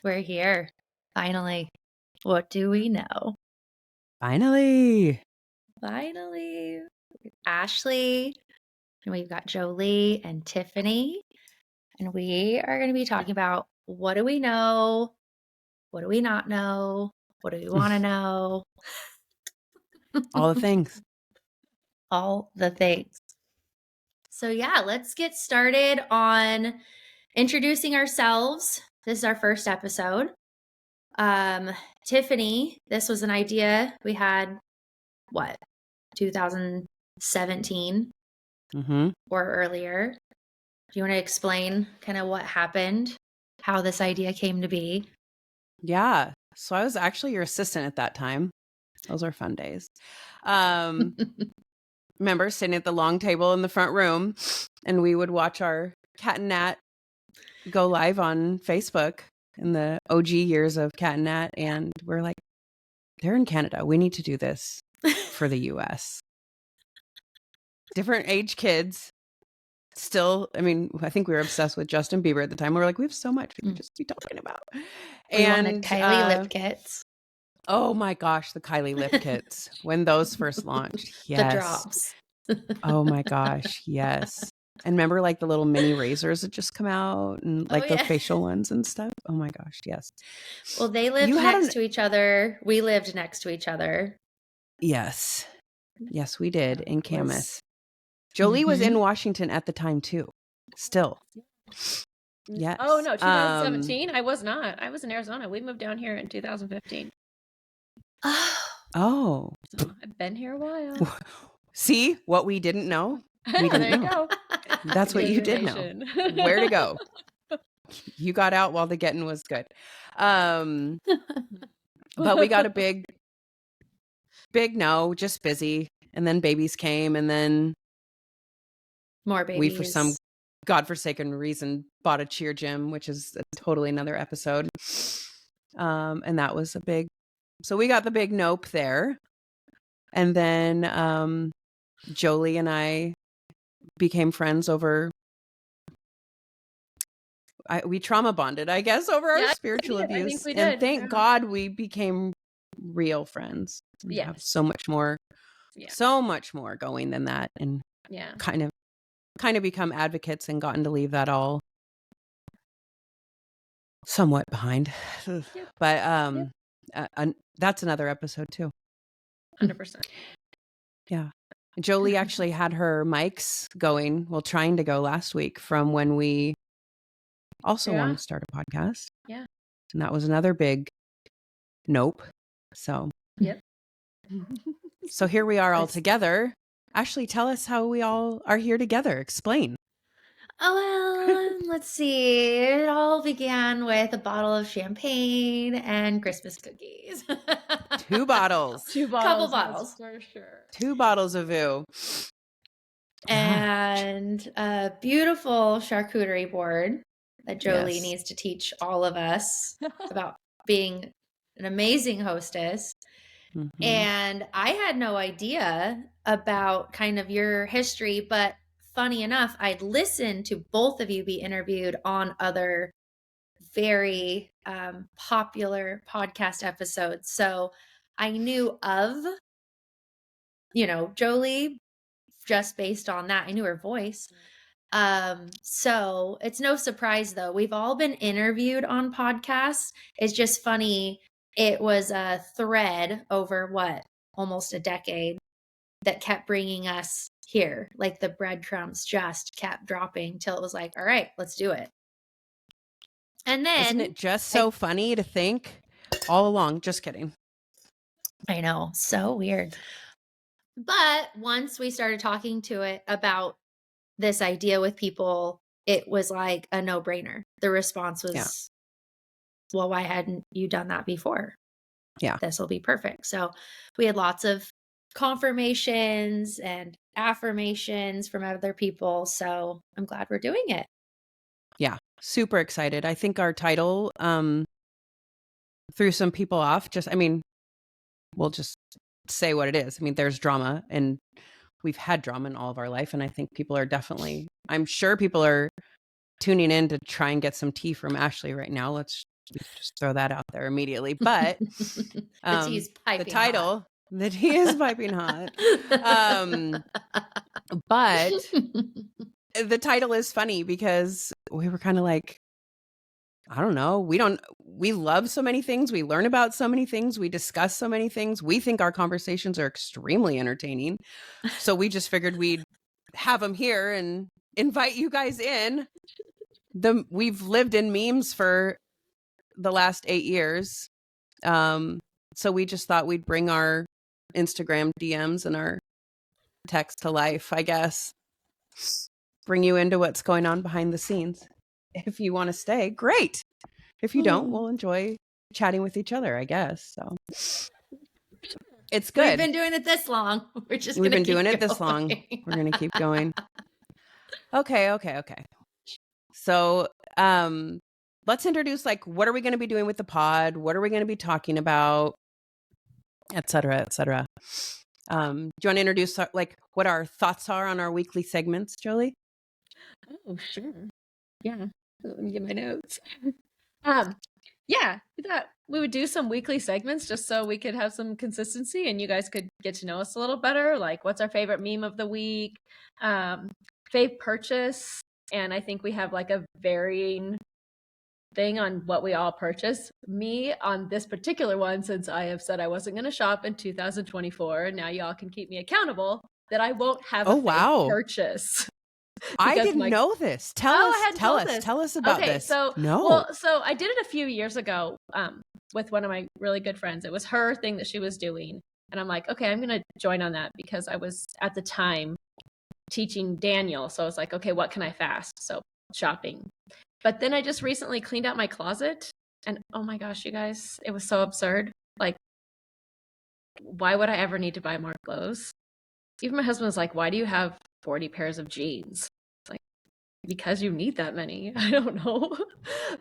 We're here. Finally. What do we know? Finally. Ashley, and we've got Jolie and Tiffany, and we are going to be talking about what do we know? What do we not know? What do we want to know? All the things. All the things. So yeah, let's get started on introducing ourselves. This is our first episode. Tiffany, this was an idea we had, 2017 or earlier. Do you want to explain kind of what happened, how this idea came to be? Yeah. So I was actually your assistant at that time. Those are fun days. Remember sitting at the long table in the front room, and we would watch our Cat and Nat go live on Facebook in the OG years of Cat and Nat. And we're like, they're in Canada. We need to do this for the US. Different age kids. Still, I mean, I think we were obsessed with Justin Bieber at the time. We were like, we have so much we could just be talking about. We wanted Kylie lip kits. Oh my gosh, the Kylie lip kits when those first launched. Yes. The drops. Oh my gosh, yes. And remember like the little mini razors that just come out and like the facial ones and stuff? Oh my gosh, yes. Well, they lived next to each other. We lived next to each other. Yes. Yes, we did in Camas. Jolie was in Washington at the time too. Still. Yes. Oh no, 2017? I was not. I was in Arizona. We moved down here in 2015. Oh. So I've been here a while. See what we didn't know? We didn't there you know. go. That's what you did know. Where to go. You got out while the getting was good. But we got a big no, just busy. And then babies came, and then more babies. We, for some godforsaken reason, bought a cheer gym, which is totally another episode. And that was so we got the big nope there. And then Jolie and I became friends over, we trauma bonded, I guess, over our spiritual abuse. And thank God we became real friends. We have so much more going than that. And kind of become advocates and gotten to leave that all somewhat behind. But that's another episode too. 100%. Yeah. Jolie actually had her mics going, trying to go last week from when we also wanted to start a podcast. Yeah. And that was another big nope. So. Yep. So here we are all together. Ashley, tell us how we all are here together. Explain. Oh, well, let's see. It all began with a bottle of champagne and Christmas cookies. 2 bottles. 2 bottles. Couple bottles. For sure. 2 bottles of VU. And a beautiful charcuterie board that Jolie needs to teach all of us about being an amazing hostess. Mm-hmm. And I had no idea about kind of your history, but funny enough, I'd listened to both of you be interviewed on other very popular podcast episodes. So I knew of, Jolie just based on that. I knew her voice. So it's no surprise though. We've all been interviewed on podcasts. It's just funny. It was a thread over almost a decade that kept bringing us here. Like the breadcrumbs just kept dropping till it was like, all right, let's do it. And then isn't it just so funny to think all along? Just kidding. I know. So weird. But once we started talking to it about this idea with people, it was like a no-brainer. The response was, well, why hadn't you done that before? Yeah. This will be perfect. So we had lots of confirmations and affirmations from other people. So I'm glad we're doing it. Yeah. Super excited. I think our title threw some people off. We'll just say what it is. I mean, there's drama, and we've had drama in all of our life. And I think I'm sure people are tuning in to try and get some tea from Ashley right now. Let's Just throw that out there immediately. But the tea is piping the title, hot. the tea is piping hot. But the title is funny because we were kind of like, I don't know. We love so many things. We learn about so many things. We discuss so many things. We think our conversations are extremely entertaining. So we just figured we'd have them here and invite you guys in. We've lived in memes for the last 8 years. So we just thought we'd bring our Instagram DMs and our text to life, I guess. Bring you into what's going on behind the scenes. If you want to stay, great. If you don't, we'll enjoy chatting with each other, I guess. So it's good. We've been doing it this long. We've been doing it this long. We're going to keep going. Okay. So, let's introduce, like, what are we going to be doing with the pod? What are we going to be talking about? Et cetera, et cetera. Do you want to introduce, like, what our thoughts are on our weekly segments, Jolie? Oh, sure. Yeah. Let me get my notes. Yeah, we thought we would do some weekly segments just so we could have some consistency and you guys could get to know us a little better. Like, what's our favorite meme of the week? Fave purchase. And I think we have like a varying thing on what we all purchase. Me on this particular one, since I have said I wasn't going to shop in 2024, now y'all can keep me accountable that I won't have a fave purchase. I didn't know this. Tell us about this. So I did it a few years ago with one of my really good friends. It was her thing that she was doing, and I'm like, okay, I'm gonna join on that because I was at the time teaching Daniel, so I was like, okay, what can I fast? So shopping. But then I just recently cleaned out my closet, and oh my gosh, you guys, it was so absurd. Like, why would I ever need to buy more clothes? Even my husband was like, why do you have 40 pairs of jeans? It's like, because you need that many. I don't know.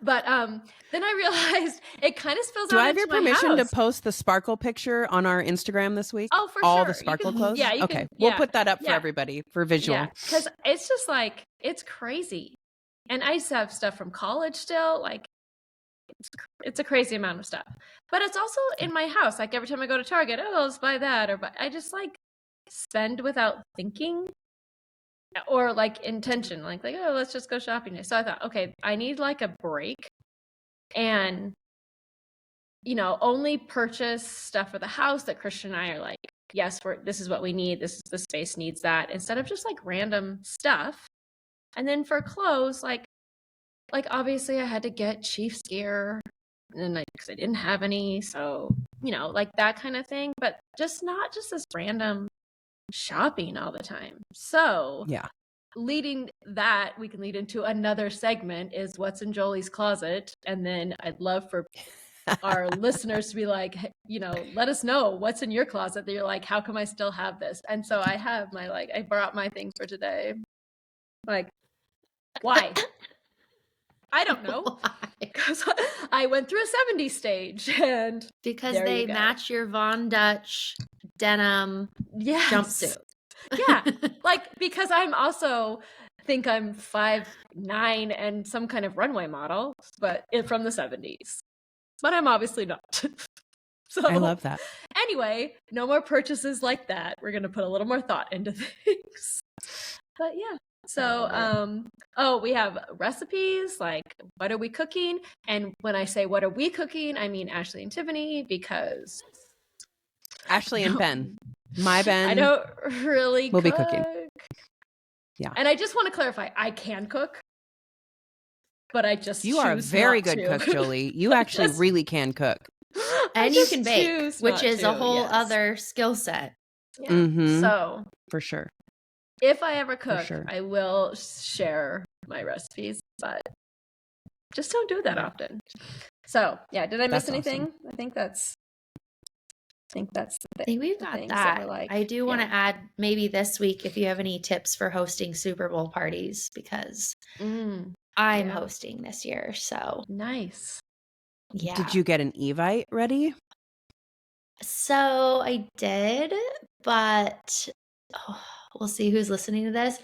But then I realized it kind of spills out into my house. Do I have your permission to post the sparkle picture on our Instagram this week? Oh, for all sure. All the sparkle clothes? Yeah, you okay. can, We'll put that up for everybody for visual. Yeah, because it's just like, it's crazy. And I used to have stuff from college still. Like, it's a crazy amount of stuff. But it's also in my house. Like, every time I go to Target, let's buy that. I just like spend without thinking or like intention, like oh, let's just go shopping. So I thought, okay, I need like a break and only purchase stuff for the house that Christian and I are like, yes, this is what we need, this is the space needs that, instead of just like random stuff. And then for clothes, like obviously I had to get Chiefs gear and because I didn't have any, so like that kind of thing, but not just this random shopping all the time. So yeah, leading that, we can lead into another segment, is what's in Jolie's closet. And then I'd love for our listeners to be like, let us know what's in your closet that you're like, how come I still have this? And so I have I brought my things for today. Like, why? I don't know. Because I went through a 70s stage, and because they match your Von Dutch denim jumpsuit. Yeah, because I'm also think I'm 5'9" and some kind of runway model, but from the 70s. But I'm obviously not. So I love that. Anyway, no more purchases like that. We're gonna put a little more thought into things. But yeah. So we have recipes, like what are we cooking? And when I say what are we cooking, I mean Ashley and Tiffany, because Ashley and Ben. My Ben. I don't really will be cooking. Yeah. And I just want to clarify, I can cook, but I just You are a very good cook, Jolie. You actually really can cook. And you can bake, which is a whole other skill set. Yeah. Mm-hmm. So for sure. If I ever cook, I will share my recipes, but just don't do that often. So yeah, did I miss anything? Awesome. I think that's I think we've got that. I do want to add maybe this week if you have any tips for hosting Super Bowl parties, because I'm hosting this year. So nice. Yeah. Did you get an Evite ready? So I did, but we'll see who's listening to this.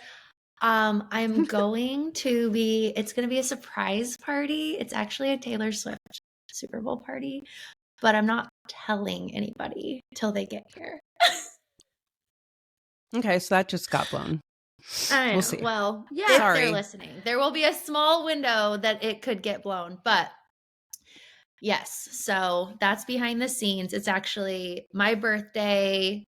I'm going to it's going to be a surprise party. It's actually a Taylor Swift Super Bowl party, but I'm not telling anybody till they get here. Okay, so that just got blown. We'll see. Well, Yeah. if Sorry. they're listening, there will be a small window that it could get blown, but yes. So that's behind the scenes. It's actually my birthday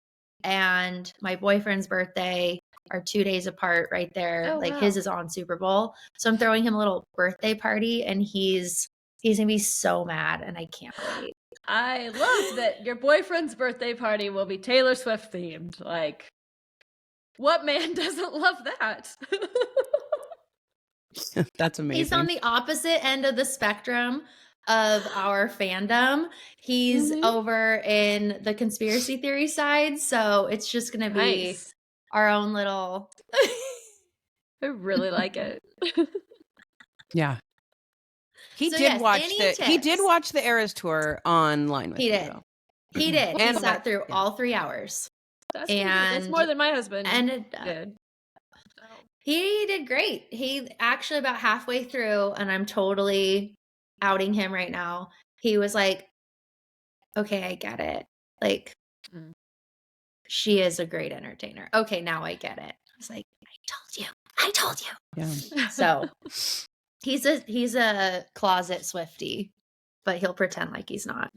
and my boyfriend's birthday are 2 days apart right there. Oh, like wow. his is on Super Bowl. So I'm throwing him a little birthday party and he's gonna be so mad and I can't wait. I love that your boyfriend's birthday party will be Taylor Swift themed. Like, what man doesn't love that? That's amazing. He's on the opposite end of the spectrum of our fandom. He's over in the conspiracy theory side, so it's just going to be Nice. our own little I really like it. Yeah. He So did yes, watch any he did tips? watch the Eras tour online with He you, did. though. He did. And he sat through yeah. all 3 hours. That's more than my husband did. He did great. He actually about halfway through, and I'm totally outing him right now. He was like, okay, I get it. Like, she is a great entertainer. Okay, now I get it. I was like, I told you. Yeah. So he's a closet Swiftie, but he'll pretend like he's not.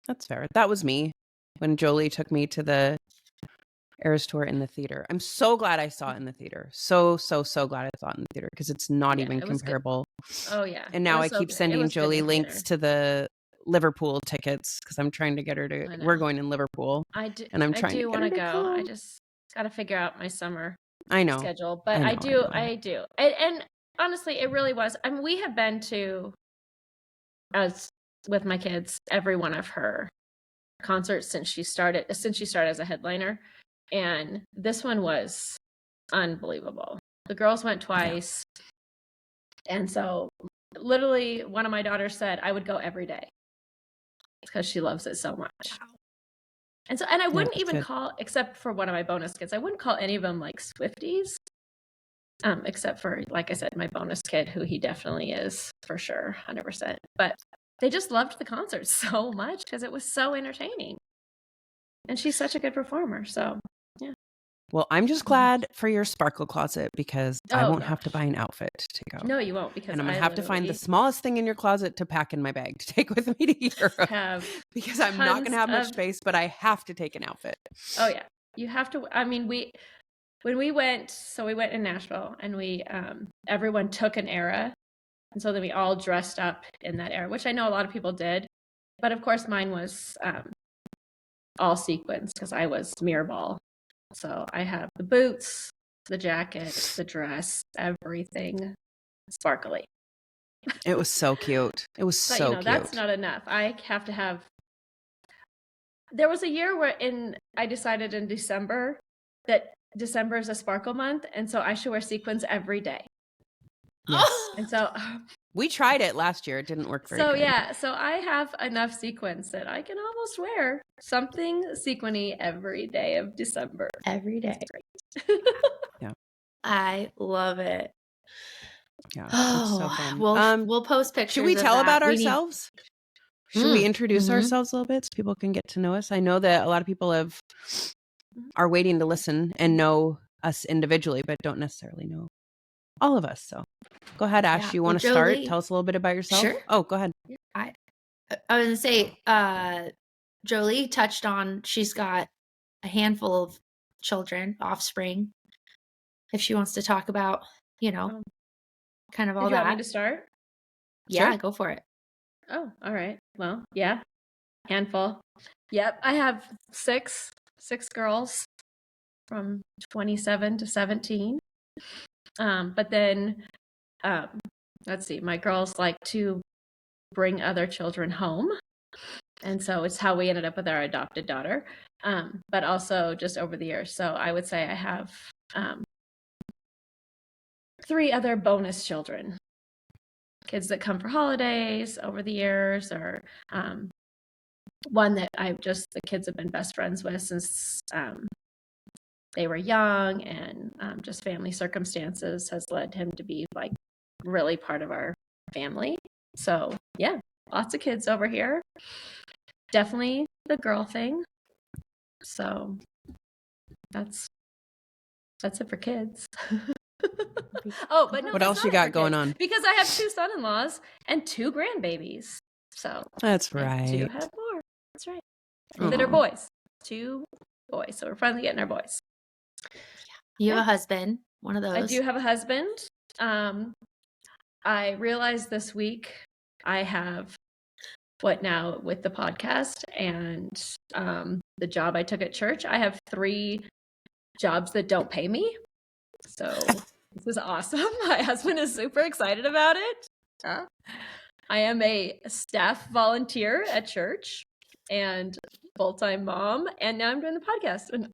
That's fair. That was me when Jolie took me to the Eras tour in the theater. I'm so glad I saw it in the theater. So glad I saw it in the theater because it's not even comparable. Oh yeah. And now I keep sending Jolie links to the Liverpool tickets because I'm trying to get her to. We're going in Liverpool. I do want to go. I just got to figure out my summer schedule, but I do. And honestly, it really was. I mean, we have been to, as with my kids, every one of her concerts since she started as a headliner. And this one was unbelievable. The girls went twice. Yeah. And so literally one of my daughters said I would go every day because she loves it so much. Wow. And I wouldn't even call, except for one of my bonus kids, I wouldn't call any of them like Swifties. Except for, like I said, my bonus kid, who he definitely is for sure, 100%. But they just loved the concert so much because it was so entertaining. And she's such a good performer. So, yeah. Well, I'm just glad for your sparkle closet because I won't have to buy an outfit to go. No, you won't, because I'm going to have to find the smallest thing in your closet to pack in my bag to take with me to Europe. Because I'm not going to have much space, but I have to take an outfit. Oh, yeah. You have to. I mean, when we went in Nashville and we, everyone took an era. And so then we all dressed up in that era, which I know a lot of people did. But of course, mine was all sequins because I was mirror ball. So I have the boots, the jacket, the dress, everything sparkly. It was so cute. It was but, so cute. That's not enough. I have to have. There was a year where I decided in December that December is a sparkle month, and so I should wear sequins every day. Yes. And so we tried it last year. It didn't work very good. So I have enough sequins that I can almost wear something sequiny every day of December. Every day. Yeah. I love it. Yeah. It's so fun. We'll post pictures. Should we tell about ourselves? Should we introduce ourselves a little bit so people can get to know us? I know that a lot of people are waiting to listen and know us individually, but don't necessarily know all of us. So go ahead, Ash. You want to start? Tell us a little bit about yourself. Sure. Oh, go ahead. I was going to say, Jolie touched on, she's got a handful of children, offspring. If she wants to talk about, kind of all that. Do you want me to start? Yeah, Sure. go for it. Oh, all right. Well, yeah. Handful. Yep. I have six girls from 27 to 17. But then, let's see, my girls like to bring other children home. And so it's how we ended up with our adopted daughter. But also just over the years. So I would say I have 3 other bonus children. Kids that come for holidays over the years, or one that the kids have been best friends with since they were young, and just family circumstances has led him to be like really part of our family. So yeah, lots of kids over here. Definitely the girl thing. So that's it for kids. Oh, but no, what else you got going on? Because I have 2 son-in-laws and 2 grandbabies. So that's right. I do have more. That's right. That are boys. 2 boys. So we're finally getting our boys. You have a husband, one of those. I do have a husband. I realized this week I have what now with the podcast and the job I took at church. I have 3 jobs that don't pay me. So this is awesome. My husband is super excited about it. I am a staff volunteer at church and full-time mom, and now I'm doing the podcast, and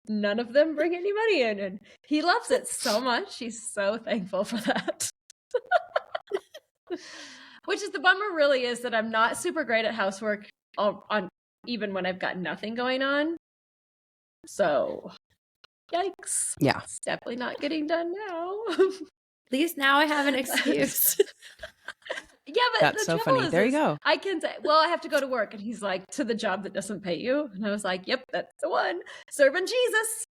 none of them bring any money in, and he loves it so much. He's so thankful for that. Which is the bummer really is that I'm not super great at housework on even when I've got nothing going on. So yikes. Yeah. It's definitely not getting done now. At least now I have an excuse. Yeah, but that's so funny. There you go. I can say, well, I have to go to work. And he's like, to the job that doesn't pay you. And I was like, yep, that's the one. Serving Jesus.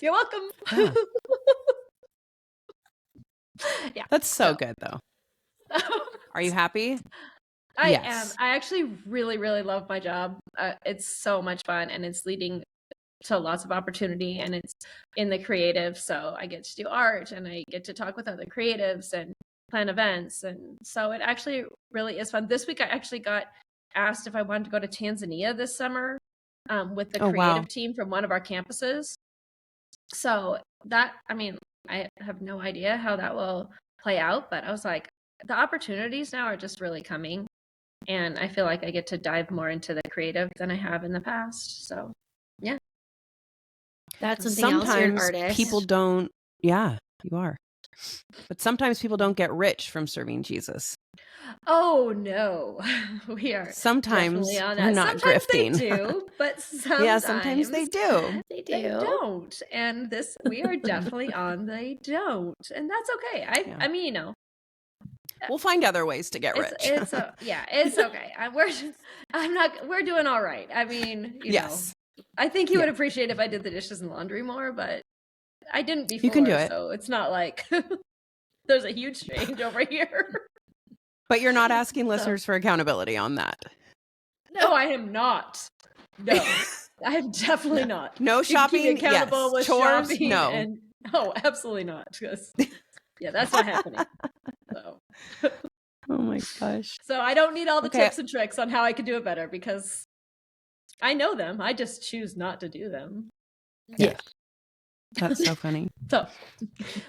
You're welcome. Yeah. Yeah. That's so good, though. Are you happy? I am. I actually really, really love my job. It's so much fun, and it's leading to lots of opportunity, and it's in the creative. So I get to do art, and I get to talk with other creatives and plan events. And so it actually really is fun. This week, I actually got asked if I wanted to go to Tanzania this summer with the creative team from one of our campuses. So that, I mean, I have no idea how that will play out, but I was like, the opportunities now are just really coming. And I feel like I get to dive more into the creative than I have in the past. So, yeah. That's something sometimes else. You're an artist. People don't. Yeah, you are. But sometimes people don't get rich from serving Jesus. Oh no, we are. Sometimes on we're that. not Sometimes grifting. They do, but sometimes yeah, sometimes they do. They do. They don't, and we are definitely on. They don't, and that's okay. I mean, you know. We'll find other ways to get rich. It's okay. We're doing all right. I mean, you know, I think he would appreciate if I did the dishes and laundry more, but I didn't before. You can do it. So it's not like there's a huge change over here. But you're not asking listeners for accountability on that. No, I am not. No, I am definitely not. No shopping. Accountable with chores. Shopping no, absolutely not. Yeah, that's not happening. So. Oh my gosh. So I don't need all the tips and tricks on how I could do it better because I know them. I just choose not to do them. Yeah. That's so funny. So,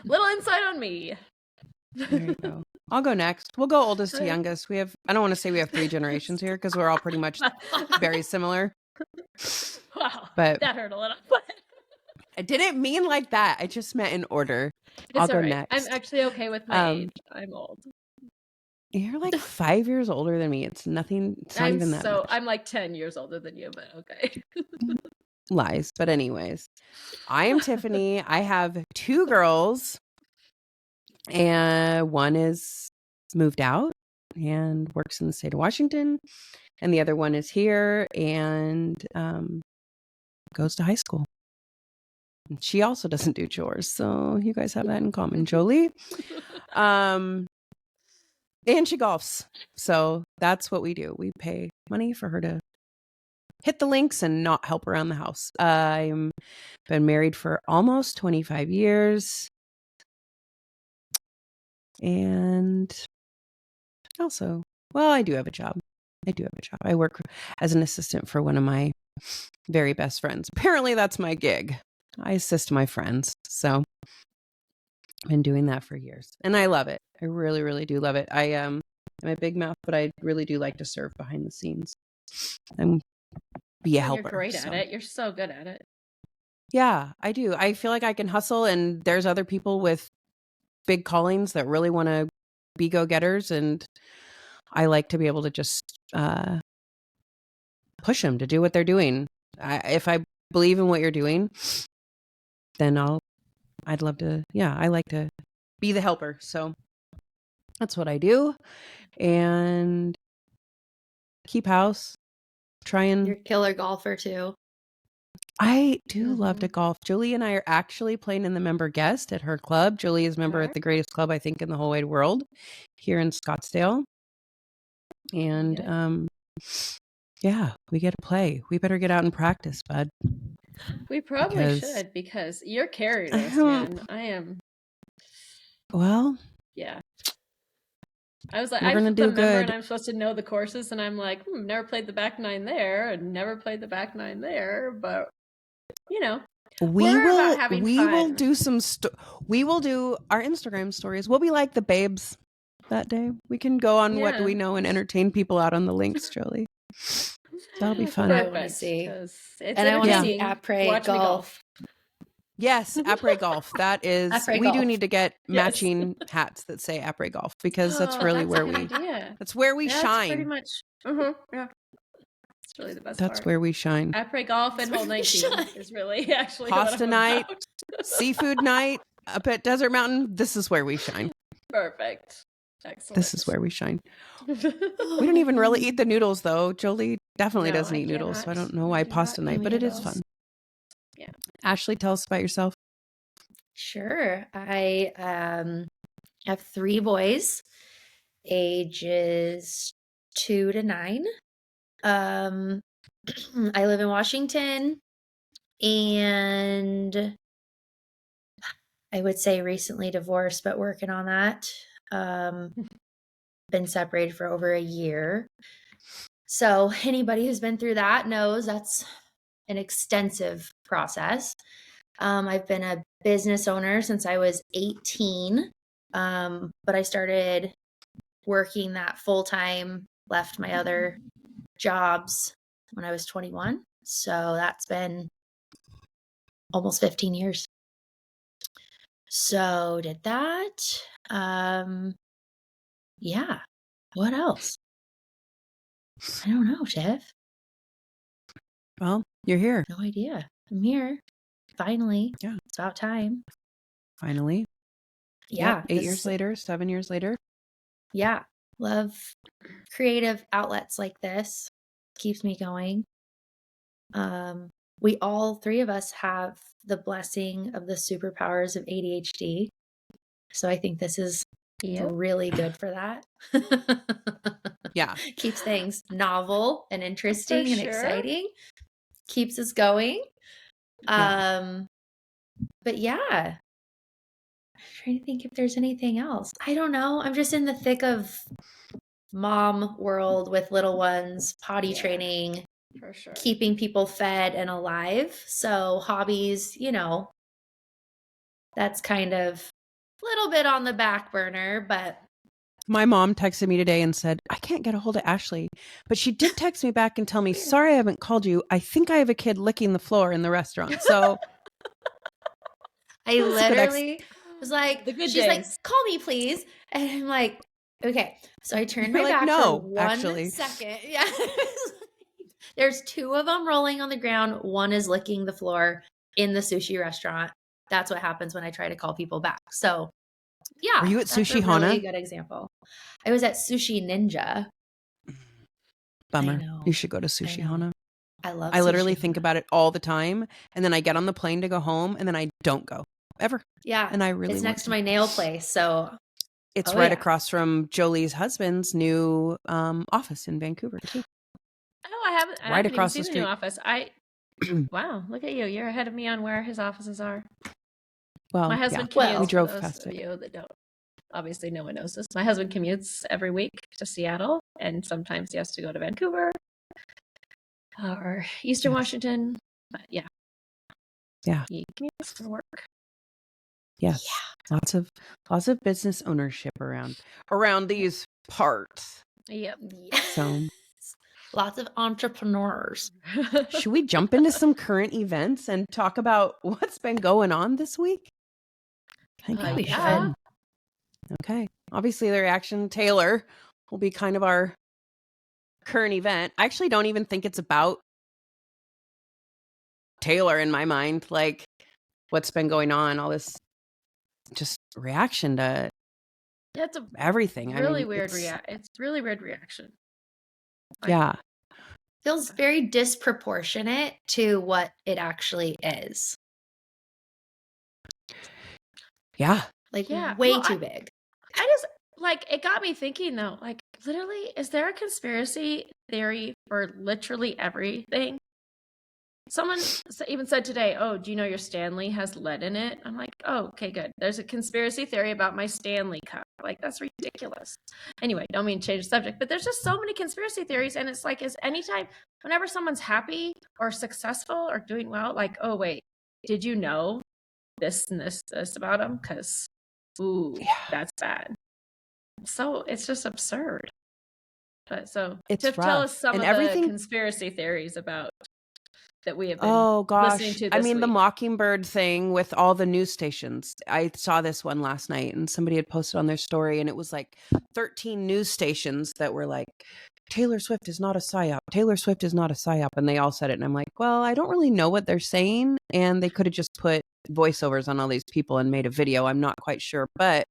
little insight on me. There you go. I'll go next. We'll go oldest to youngest. I don't want to say we have 3 generations here because we're all pretty much very similar. Wow. But that hurt a little. I didn't mean like that. I just meant in order. I'll go next. I'm actually okay with my age. I'm old. You're like 5 years older than me. It's nothing. It's not even that much. I'm like 10 years older than you, but okay. Lies. But anyways, I am Tiffany. I have 2 girls, and one is moved out and works in the state of Washington, and the other one is here and goes to high school. And she also doesn't do chores, so you guys have that in common, Jolie. And she golfs, so that's what we do. We pay money for her to hit the links and not help around the house. I've been married for almost 25 years. And also, I do have a job. I work as an assistant for one of my very best friends. Apparently, that's my gig. I assist my friends. So I've been doing that for years. And I love it. I really, really do love it. I'm a big mouth, but I really do like to serve behind the scenes. And be a helper. You're great at it. You're so good at it. Yeah, I do. I feel like I can hustle, and there's other people with big callings that really want to be go-getters, and I like to be able to just push them to do what they're doing. If I believe in what you're doing, then I'd love to. Yeah, I like to be the helper. So that's what I do. And keep house. Try and You're a killer golfer too. I do love to golf. Jolie and I are actually playing in the member guest at her club. Jolie is a member at the greatest club, I think, in the whole wide world here in Scottsdale. And yeah, we get to play. We better get out and practice, bud. We probably should because you're carried us, man. I am. Well, yeah. I was like, we're gonna do good. And I'm supposed to know the courses, and I'm like, never played the back nine there, and never played the back nine there. But you know, we will do some. We will do our Instagram stories. We'll be like the babes that day. We can go on What Do We Know and entertain people out on the links, Jolie. That'll be fun. I want to see, and I want to see après golf. Yes, après golf. That is, we do need to get matching hats that say après golf because that's really where we. That's where we shine. Pretty much. Yeah. It's really the best That's part. Where we shine. Après golf and hole 19 is really actually pasta night, seafood night up at Desert Mountain. This is where we shine. Perfect. Excellent. This is where we shine. We don't even really eat the noodles though. Jolie definitely doesn't eat noodles, so I don't know why pasta night, but it is fun. Yeah. Ashley, tell us about yourself. Sure. I have 3 boys, ages 2 to 9. I live in Washington, and I would say recently divorced, but working on that. Been separated for over a year. So anybody who's been through that knows that's an extensive process. I've been a business owner since I was 18, but I started working that full-time, left my other jobs when I was 21. So that's been almost 15 years. So did that. Yeah. What else? I don't know, Jeff. Well, you're here. No idea. I'm here. Finally. Yeah. It's about time. Finally. Yeah. 8 years later, 7 years later. Yeah. Love creative outlets like this. Keeps me going. We all 3 of us have the blessing of the superpowers of ADHD. So I think this is really good for that. Yeah. Keeps things novel and interesting and exciting. Keeps us going. But yeah. I'm trying to think if there's anything else. I don't know. I'm just in the thick of mom world with little ones, potty training, for sure, keeping people fed and alive. So hobbies, that's kind of a little bit on the back burner, but. My mom texted me today and said, I can't get a hold of Ashley, but she did text me back and tell me, sorry, I haven't called you. I think I have a kid licking the floor in the restaurant. So I literally was like, she's days. Like, call me please. And I'm like, okay. So I turned my back for 1 second. Yeah. There's 2 of them rolling on the ground. One is licking the floor in the sushi restaurant. That's what happens when I try to call people back. So yeah. Were you at Sushi Hana? Really good example. I was at Sushi Ninja. Bummer. You should go to Sushi Hana. I literally think about it all the time. And then I get on the plane to go home and then I don't go ever. Yeah. And I really it's next to my nail place. So it's right across from Jolie's husband's new office in Vancouver too. Oh, I haven't. Right across the street. The new office. Wow, look at you. You're ahead of me on where his offices are. Well, my husband commutes. We drove past it. You that don't. Obviously, no one knows this. My husband commutes every week to Seattle, and sometimes he has to go to Vancouver or Eastern Washington. But yeah, he commutes for work. Yes, lots of business ownership around these parts. Yep. So. Lots of entrepreneurs. Should we jump into some current events and talk about what's been going on this week? I think we should. Okay. Obviously, the reaction Taylor will be kind of our current event. I actually don't even think it's about Taylor in my mind. Like, what's been going on, all this just reaction to it's everything. Really weird It's really weird reaction. Yeah. Feels very disproportionate to what it actually is. Yeah. Like, Yeah. way Well, too big. I just, like, it got me thinking, though, like, literally, is there a conspiracy theory for literally everything? Someone even said today, oh, do you know your Stanley has lead in it? I'm like, oh, okay, good. There's a conspiracy theory about my Stanley cup. Like, that's ridiculous. Anyway, don't mean to change the subject, but there's just so many conspiracy theories. And it's like, is anytime, whenever someone's happy or successful or doing well, like, oh, wait, did you know this and this about them? Because, ooh, that's bad. So it's just absurd. But so, It's Tiff, rough. tell us some and of everything the conspiracy theories about that we have been Oh listening gosh. to I this mean, the week. Mockingbird thing with all the news stations. I saw this one last night and somebody had posted on their story and it was like 13 news stations that were like, Taylor Swift is not a psyop. Taylor Swift is not a psyop. And they all said it. And I'm like, well, I don't really know what they're saying. And they could have just put voiceovers on all these people and made a video. I'm not quite sure. But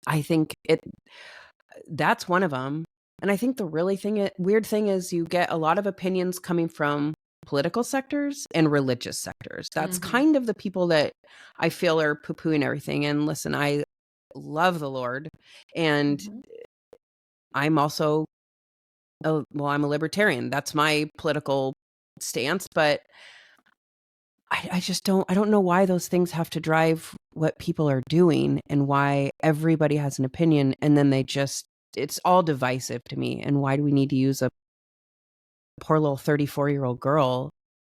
I think that's one of them. And I think the weird thing is you get a lot of opinions coming from political sectors and religious sectors. That's kind of the people that I feel are poo-pooing everything. And listen, I love the Lord. And I'm also, I'm a libertarian. That's my political stance. But I don't know why those things have to drive what people are doing and why everybody has an opinion. And then it's all divisive to me. And why do we need to use a poor little 34-year-old girl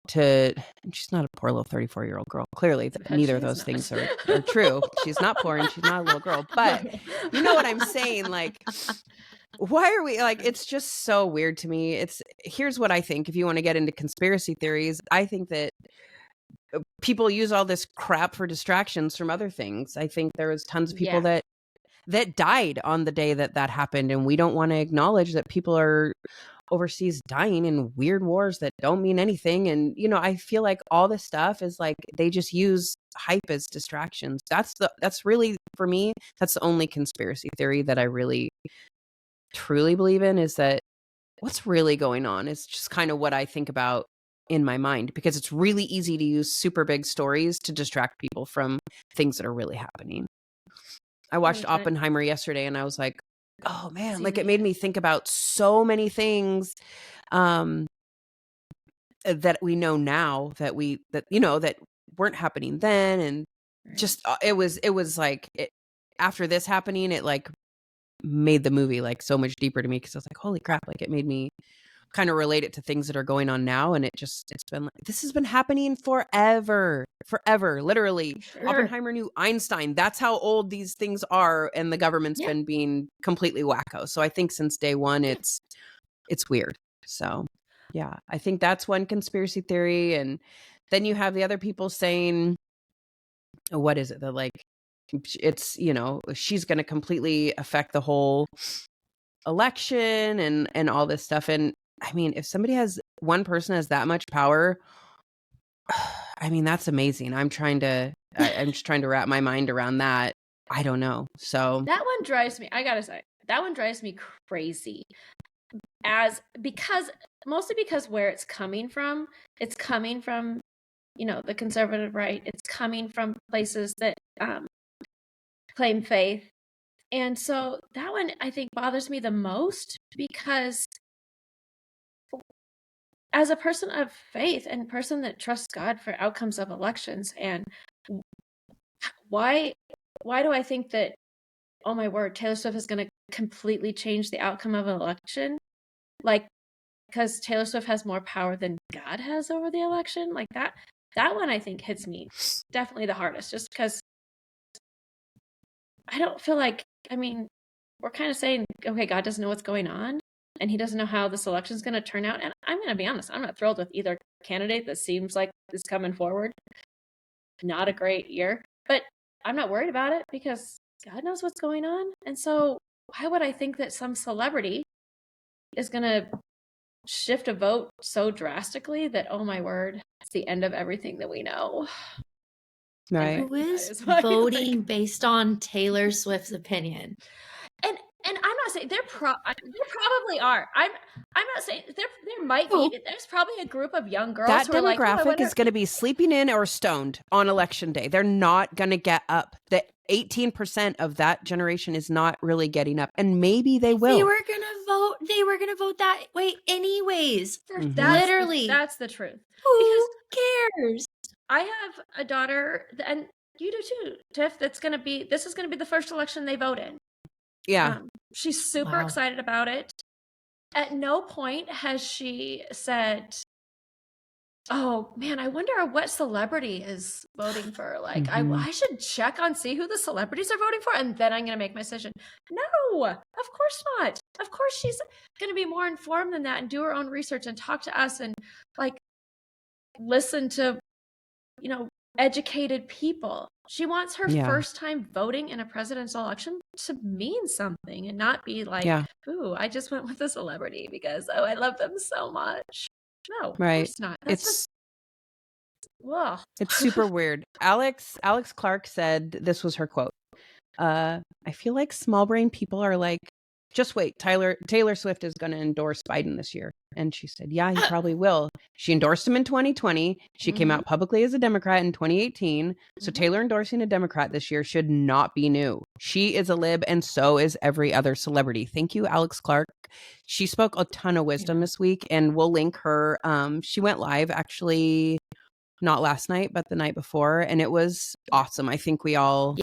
she's not a poor little 34-year-old girl. Clearly, neither of those things are true. She's not poor and she's not a little girl. But you know what I'm saying? Like, why are we like, it's just so weird to me. Here's what I think. If you want to get into conspiracy theories, I think that people use all this crap for distractions from other things. I think there was tons of people that died on the day that happened. And we don't want to acknowledge that people are overseas dying in weird wars that don't mean anything. And, I feel like all this stuff is like, they just use hype as distractions. That's really, for me, that's the only conspiracy theory that I really truly believe in, is that what's really going on is just kind of what I think about in my mind, because it's really easy to use super big stories to distract people from things that are really happening. I watched Oppenheimer yesterday and I was like, oh man, like it made me think about so many things that we know now that weren't happening then. And just, it was like, after this happening, it like made the movie like so much deeper to me, because I was like, holy crap, like it made me kind of relate it to things that are going on now. And it's been like, this has been happening forever, literally. Sure. Oppenheimer knew Einstein. That's how old these things are. And the government's been being completely wacko. So I think since day one, it's weird. So yeah, I think that's one conspiracy theory. And then you have the other people saying, what is it? That like, it's, she's going to completely affect the whole election and all this stuff. And I mean, if one person has that much power, I mean, that's amazing. I'm just trying to wrap my mind around that. I don't know. So that one drives me, I gotta say, that one drives me crazy. Mostly because where it's coming from the conservative right. It's coming from places that claim faith. And so that one, I think, bothers me the most, because as a person of faith and person that trusts God for outcomes of elections, and why do I think that, oh my word, Taylor Swift is going to completely change the outcome of an election? Like, because Taylor Swift has more power than God has over the election? Like that one I think hits me definitely the hardest, just because I don't feel like, I mean, we're kind of saying, okay, God doesn't know what's going on, and he doesn't know how this election is going to turn out. And I'm going to be honest, I'm not thrilled with either candidate that seems like is coming forward. Not a great year, but I'm not worried about it because God knows what's going on. And so why would I think that some celebrity is going to shift a vote so drastically that, oh my word, it's the end of everything that we know? Right. Who is voting based on Taylor Swift's opinion? And I'm not say there probably are. I'm not saying there might be. There's probably a group of young girls that who are like, demographic is going to be sleeping in or stoned on election day. They're not going to get up. The 18% of that generation is not really getting up, and maybe they will. They were going to vote that way anyways. Literally. That's the truth. Who cares? I have a daughter, and you do too, Tiff. This is going to be the first election they vote in. Yeah. She's super excited about it. At no point has she said, oh man, I wonder what celebrity is voting for. Like, I should check on, see who the celebrities are voting for, and then I'm going to make my decision. No, of course not. Of course she's going to be more informed than that and do her own research and talk to us and like listen to, educated people. She wants her first time voting in a presidential election to mean something and not be like, ooh, I just went with a celebrity because, I love them so much. No, of course not. It's super weird. Alex Clark said, this was her quote. I feel like small brain people are like, just wait, Taylor Swift is going to endorse Biden this year. And she said, yeah, he probably will. She endorsed him in 2020. She came out publicly as a Democrat in 2018. So Taylor endorsing a Democrat this year should not be new. She is a lib, and so is every other celebrity. Thank you, Alex Clark. She spoke a ton of wisdom this week, and we'll link her. She went live actually not last night, but the night before, and it was awesome. I think we all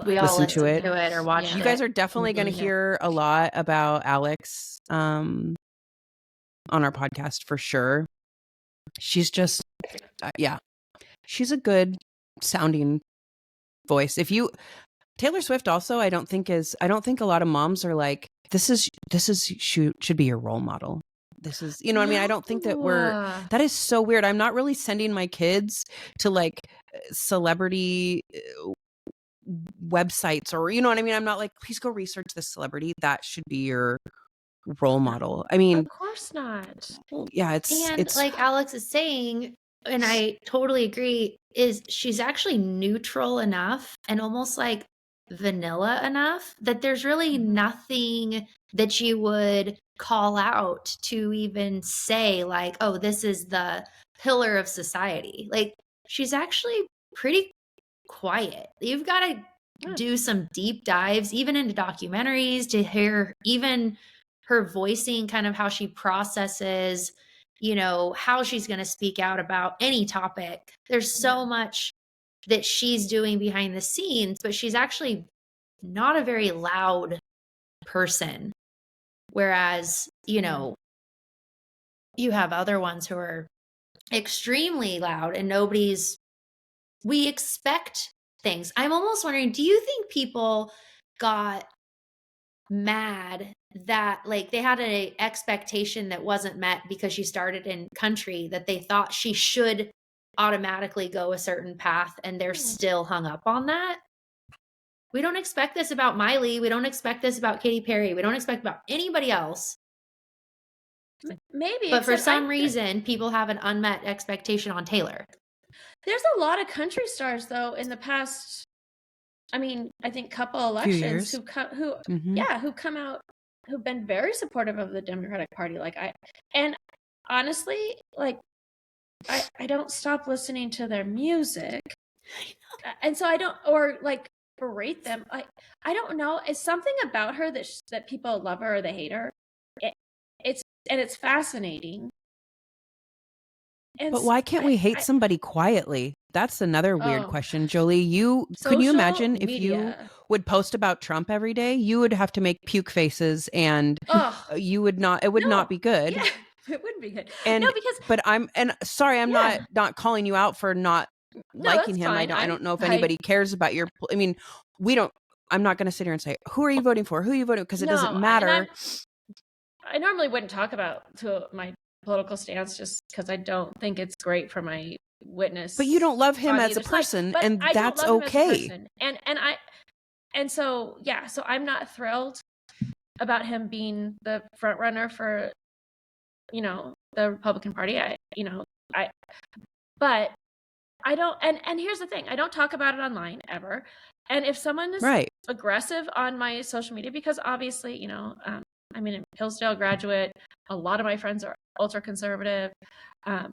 listened to it or watched it. You guys are definitely going to hear a lot about Alex on our podcast for sure. She's just, she's a good sounding voice. Taylor Swift also, I don't think a lot of moms are like, this should be your role model. This is, I mean, I don't think that that is so weird. I'm not really sending my kids to like celebrity websites or, what I mean? I'm not like, please go research this celebrity. That should be your role model. I mean, of course not. Yeah, it's like Alex is saying, and I totally agree, is she's actually neutral enough and almost like vanilla enough that there's really nothing that you would call out to even say like, oh, this is the pillar of society. Like, she's actually pretty quiet. You've got to do some deep dives, even into documentaries, to hear even her voicing, kind of how she processes, how she's going to speak out about any topic. There's so much that she's doing behind the scenes, but she's actually not a very loud person. Whereas, you have other ones who are extremely loud and we expect things. I'm almost wondering, do you think people got mad that like they had an expectation that wasn't met because she started in country, that they thought she should automatically go a certain path and they're still hung up on that? We don't expect this about Miley. We don't expect this about Katy Perry. We don't expect about anybody else. Maybe. But for some reason, people have an unmet expectation on Taylor. There's a lot of country stars though in the past, I mean, I think couple elections who've come out, who've been very supportive of the Democratic Party. And honestly, like I don't stop listening to their music. And so I don't, or like berate them. I don't know. It's something about her that people love her or they hate her. It's fascinating. But why can't we hate somebody quietly? That's another weird question, Jolie. Can you imagine if you would post about Trump every day? You would have to make puke faces, and you would not. It would not be good. Yeah, it wouldn't be good. And sorry, I'm not calling you out for not liking him. Fine. I don't know if anybody cares about your. I mean, we don't. I'm not going to sit here and say who are you voting for? Who are you voting? Because it doesn't matter. I normally wouldn't talk about my political stance just because I don't think it's great for my witness. But you don't love him as a person, and that's okay. So I'm not thrilled about him being the front runner for the Republican Party. But I don't, and here's the thing, I don't talk about it online ever. And if someone is Right. aggressive on my social media, because obviously, you know, I'm a Hillsdale graduate. A lot of my friends are ultra conservative. I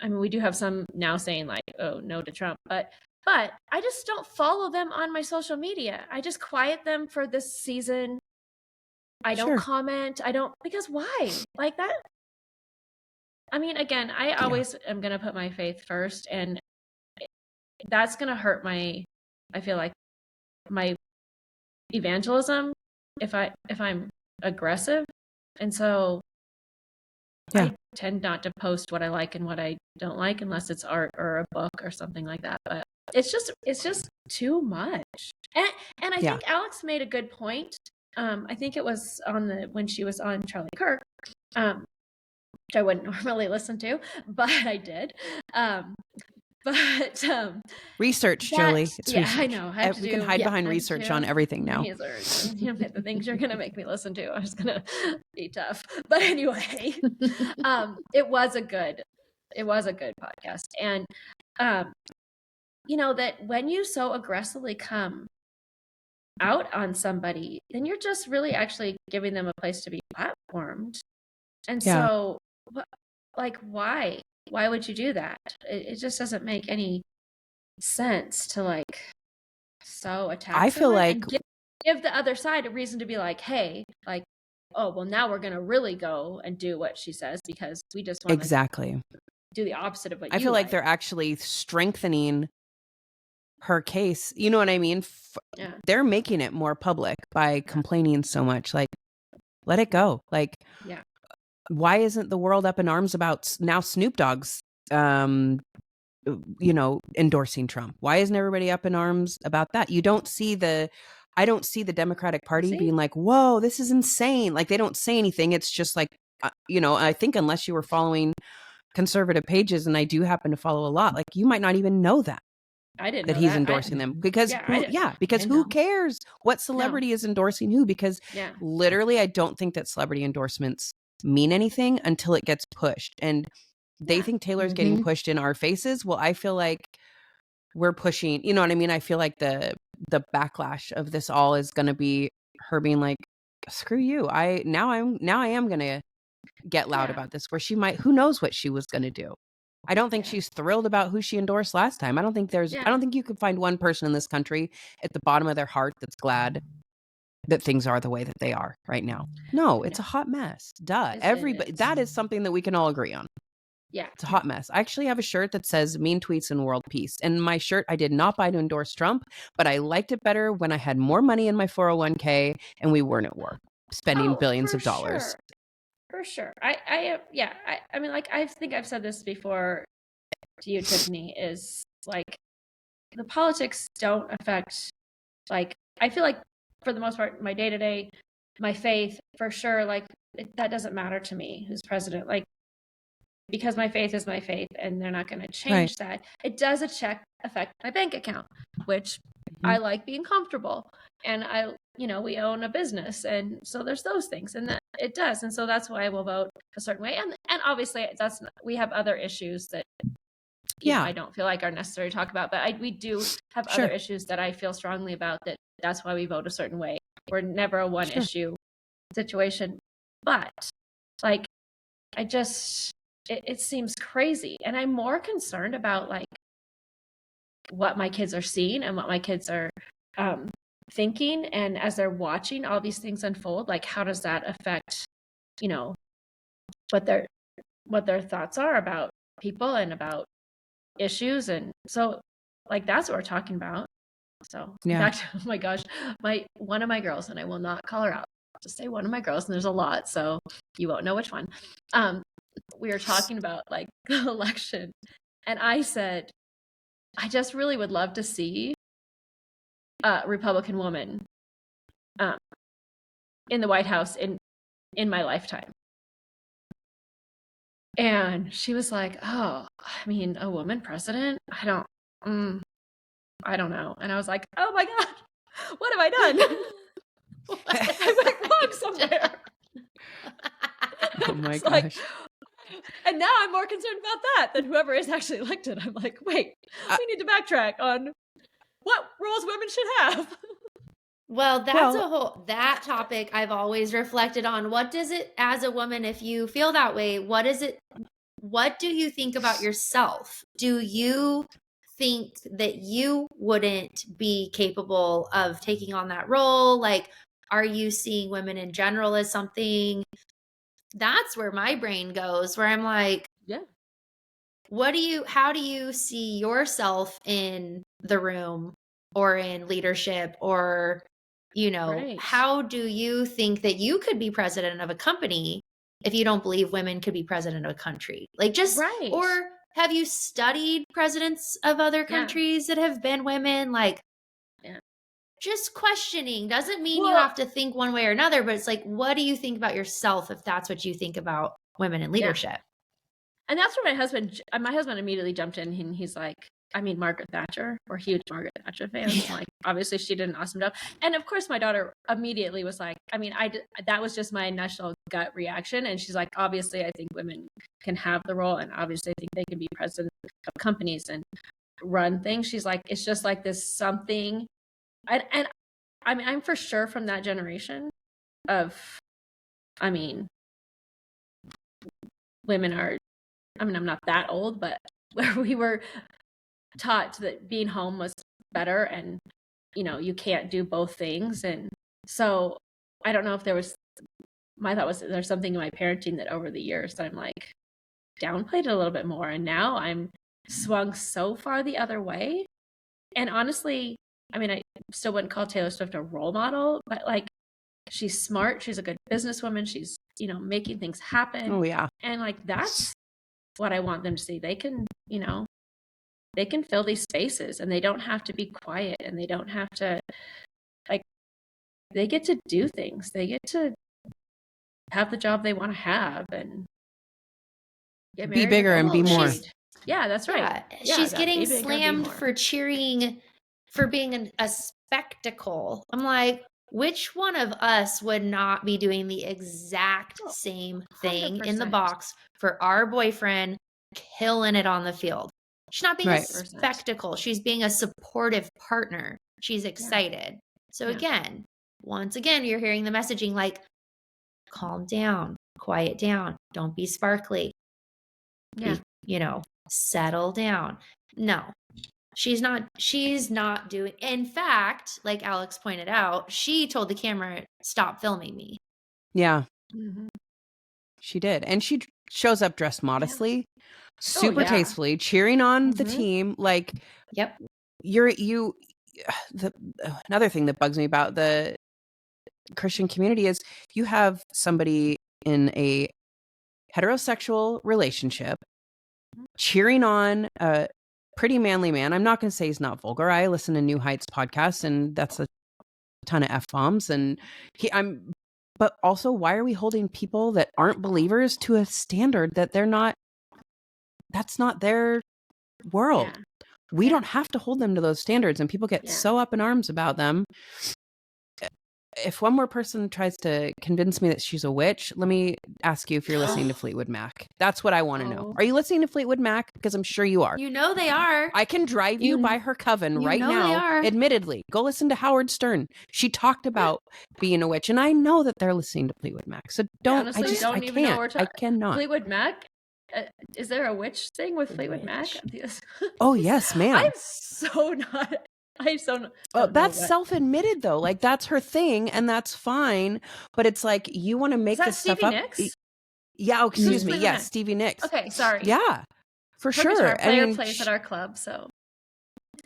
mean, we do have some now saying like, oh, no to Trump, but I just don't follow them on my social media. I just quiet them for this season. I don't comment. I don't, because why? Like that. I mean, again, I always am going to put my faith first, and that's going to hurt I feel like my evangelism if I'm aggressive. And so I tend not to post what I like and what I don't like unless it's art or a book or something like that. But it's just too much. And I think Alex made a good point. I think it was when she was on Charlie Kirk, which I wouldn't normally listen to, but I did. Research, Jolie. It's research. I know. We can hide behind research on everything now. Research. You know, the things you're going to make me listen to, I'm just going to be tough. But anyway, it was a good podcast. And, you know, that when you so aggressively come out on somebody, then you're just really actually giving them a place to be platformed. And so, like, why? Why would you do that? It just doesn't make any sense to like so attack. I feel like give the other side a reason to be like, hey, like, oh, well, now we're gonna really go and do what she says because we just want to do the opposite of what I feel like they're actually strengthening her case. You know what I mean? They're making it more public by complaining so much. Like, let it go. Like, why isn't the world up in arms about now Snoop Dogg's, you know, endorsing Trump? Why isn't everybody up in arms about that? I don't see the Democratic Party being like, whoa, this is insane. Like, they don't say anything. It's just like, you know, I think unless you were following conservative pages, and I do happen to follow a lot, like you might not even know that. I didn't that know he's that. endorsing them because who cares what celebrity is endorsing who? Because literally, I don't think that celebrity endorsements mean anything until it gets pushed, and they think Taylor's getting pushed in our faces. Well, I feel like we're pushing. You know what I mean? I feel like the backlash of this all is going to be her being like, "Screw you! I am going to get loud about this." Where she might, who knows what she was going to do. I don't think she's thrilled about who she endorsed last time. I don't think you could find one person in this country at the bottom of their heart that's glad that things are the way that they are right now. No, it's a hot mess. Duh. Everybody, that is something that we can all agree on. Yeah. It's a hot mess. I actually have a shirt that says mean tweets and world peace. And my shirt, I did not buy to endorse Trump, but I liked it better when I had more money in my 401k and we weren't at war spending billions of dollars. Sure. For sure. I mean, like, I think I've said this before to you, Tiffany, is like the politics don't affect, like, I feel like for the most part, my day-to-day, my faith, for sure, like, that doesn't matter to me who's president, like, because my faith is my faith and they're not going to change that. It does affect my bank account, which I like being comfortable. And we own a business. And so there's those things, and that it does. And so that's why I will vote a certain way. And obviously we have other issues that I don't feel like are necessary to talk about, but we do have other issues that I feel strongly about, that's why we vote a certain way. We're never a one issue situation, but like, it seems crazy. And I'm more concerned about like what my kids are seeing and what my kids are thinking. And as they're watching all these things unfold, like, how does that affect, what their thoughts are about people and about issues. And so, like, that's what we're talking about. So in fact, oh my gosh, one of my girls, and I will not call her out, just say one of my girls, and there's a lot, so you won't know which one. We were talking about like the election, and I said, I just really would love to see a Republican woman in the White House in my lifetime. And she was like, oh, I mean, a woman president? I don't know. And I was like, oh my God, what have I done? I went wrong somewhere. Oh my gosh. Like, and now I'm more concerned about that than whoever is actually elected. I'm like, wait, we need to backtrack on what roles women should have. Well, that's that topic I've always reflected on. What does it, as a woman, if you feel that way, what do you think about yourself? Do you think that you wouldn't be capable of taking on that role? Like, are you seeing women in general as something? That's where my brain goes, where I'm like, yeah. How do you see yourself in the room or in leadership, or, Right. how do you think that you could be president of a company if you don't believe women could be president of a country? Like, just, Right. or have you studied presidents of other countries that have been women? Like, just questioning doesn't mean you have to think one way or another, but it's like, what do you think about yourself if that's what you think about women in leadership? And that's where my husband immediately jumped in, and he's like, I mean, Margaret Thatcher, we're huge Margaret Thatcher fans. Like, obviously she did an awesome job. And of course my daughter immediately was like, I mean, that was just my initial gut reaction. And she's like, obviously I think women can have the role, and obviously I think they can be president of companies and run things. She's like, it's just like this something. And I mean, I'm for sure from that generation of, I mean, women are, I mean, I'm not that old, but where we were taught that being home was better, and, you can't do both things. And so I don't know if my thought was that there's something in my parenting that over the years that I'm like downplayed it a little bit more. And now I'm swung so far the other way. And honestly, I mean, I still wouldn't call Taylor Swift a role model, but like, she's smart. She's a good businesswoman. She's, making things happen. Oh, yeah. And like, that's what I want them to see. They can, they can fill these spaces, and they don't have to be quiet, and they don't have to, like, they get to do things. They get to have the job they want to have and get married. Be bigger and be more. Yeah, that's right. Yeah, she's getting slammed for cheering, for being a spectacle. I'm like, which one of us would not be doing the exact same thing 100%. In the box for our boyfriend, killing it on the field? She's not being a spectacle. She's being a supportive partner. She's excited. So once again, you're hearing the messaging like, calm down, quiet down, don't be sparkly. Yeah. Settle down. No, she's not doing. In fact, like Alex pointed out, she told the camera, stop filming me. Yeah. Mm-hmm. She did. And she shows up dressed modestly, super tastefully, cheering on the team. Like, yep. Another thing that bugs me about the Christian community is you have somebody in a heterosexual relationship cheering on a pretty manly man. I'm not going to say he's not vulgar. I listen to New Heights podcast, and that's a ton of F-bombs. And but also, why are we holding people that aren't believers to a standard that that's not their world? Yeah. We don't have to hold them to those standards, and people get so up in arms about them. If one more person tries to convince me that she's a witch, let me ask you if you're listening to Fleetwood Mac. That's what I want to know. Are you listening to Fleetwood Mac? Because I'm sure you are. They are. I can drive you by her coven right now. They are. Admittedly, go listen to Howard Stern. She talked about being a witch, and I know that they're listening to Fleetwood Mac. So honestly, I cannot. Fleetwood Mac. Is there a witch thing with Fleetwood Mac? Oh yes, ma'am. I'm so not. That's self-admitted though. Like, that's her thing, and that's fine. But it's like, you want to make this stuff up. Nicks? Yeah. Oh, excuse me. Yes, Stevie Nicks. Okay, sorry. Yeah, for her sure. Guitar player plays at our club, so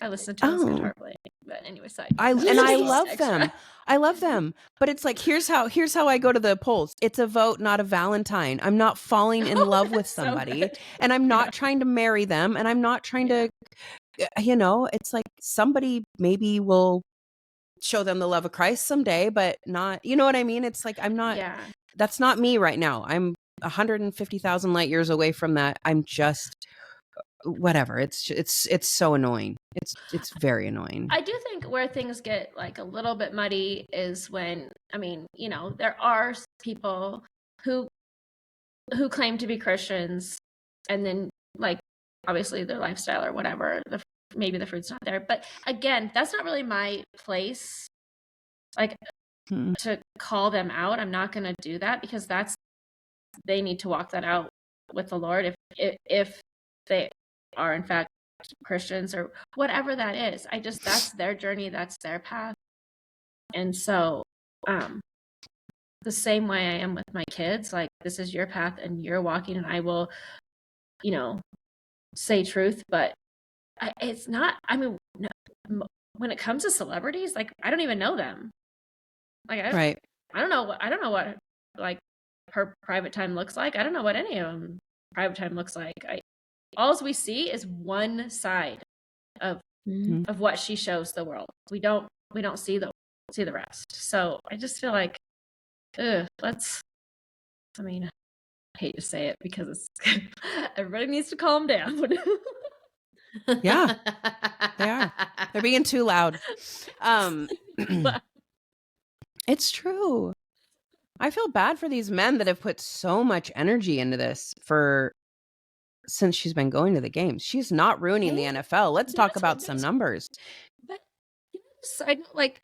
I listen to his guitar playing. But anyway, I love them. I love them. But it's like, here's how I go to the polls. It's a vote, not a Valentine. I'm not falling in love with somebody, and I'm not trying to marry them, and I'm not trying to. It's like, somebody maybe will show them the love of Christ someday, but not, you know what I mean? It's like, I'm not, that's not me right now. I'm 150,000 light years away from that. I'm just, whatever. It's so annoying. It's very annoying. I do think where things get like a little bit muddy is when, I mean, there are people who claim to be Christians, and then, like, obviously their lifestyle or whatever, maybe the fruit's not there. But again, that's not really my place, like, to call them out. I'm not going to do that, because they need to walk that out with the Lord if they are in fact Christians or whatever that is. That's their journey, that's their path. And so the same way I am with my kids, like, this is your path and you're walking, and I will, say truth, but it's not, I mean, when it comes to celebrities, like, I don't even know them. Like, I don't know what like her private time looks like. I don't know what any of them private time looks like. All we see is one side of what she shows the world. We don't see the rest. So I just feel like, I hate to say it, because everybody needs to calm down. Yeah, they are. They're being too loud. It's true. I feel bad for these men that have put so much energy into this since she's been going to the games. She's not ruining the NFL. Let's talk about some numbers. But I like.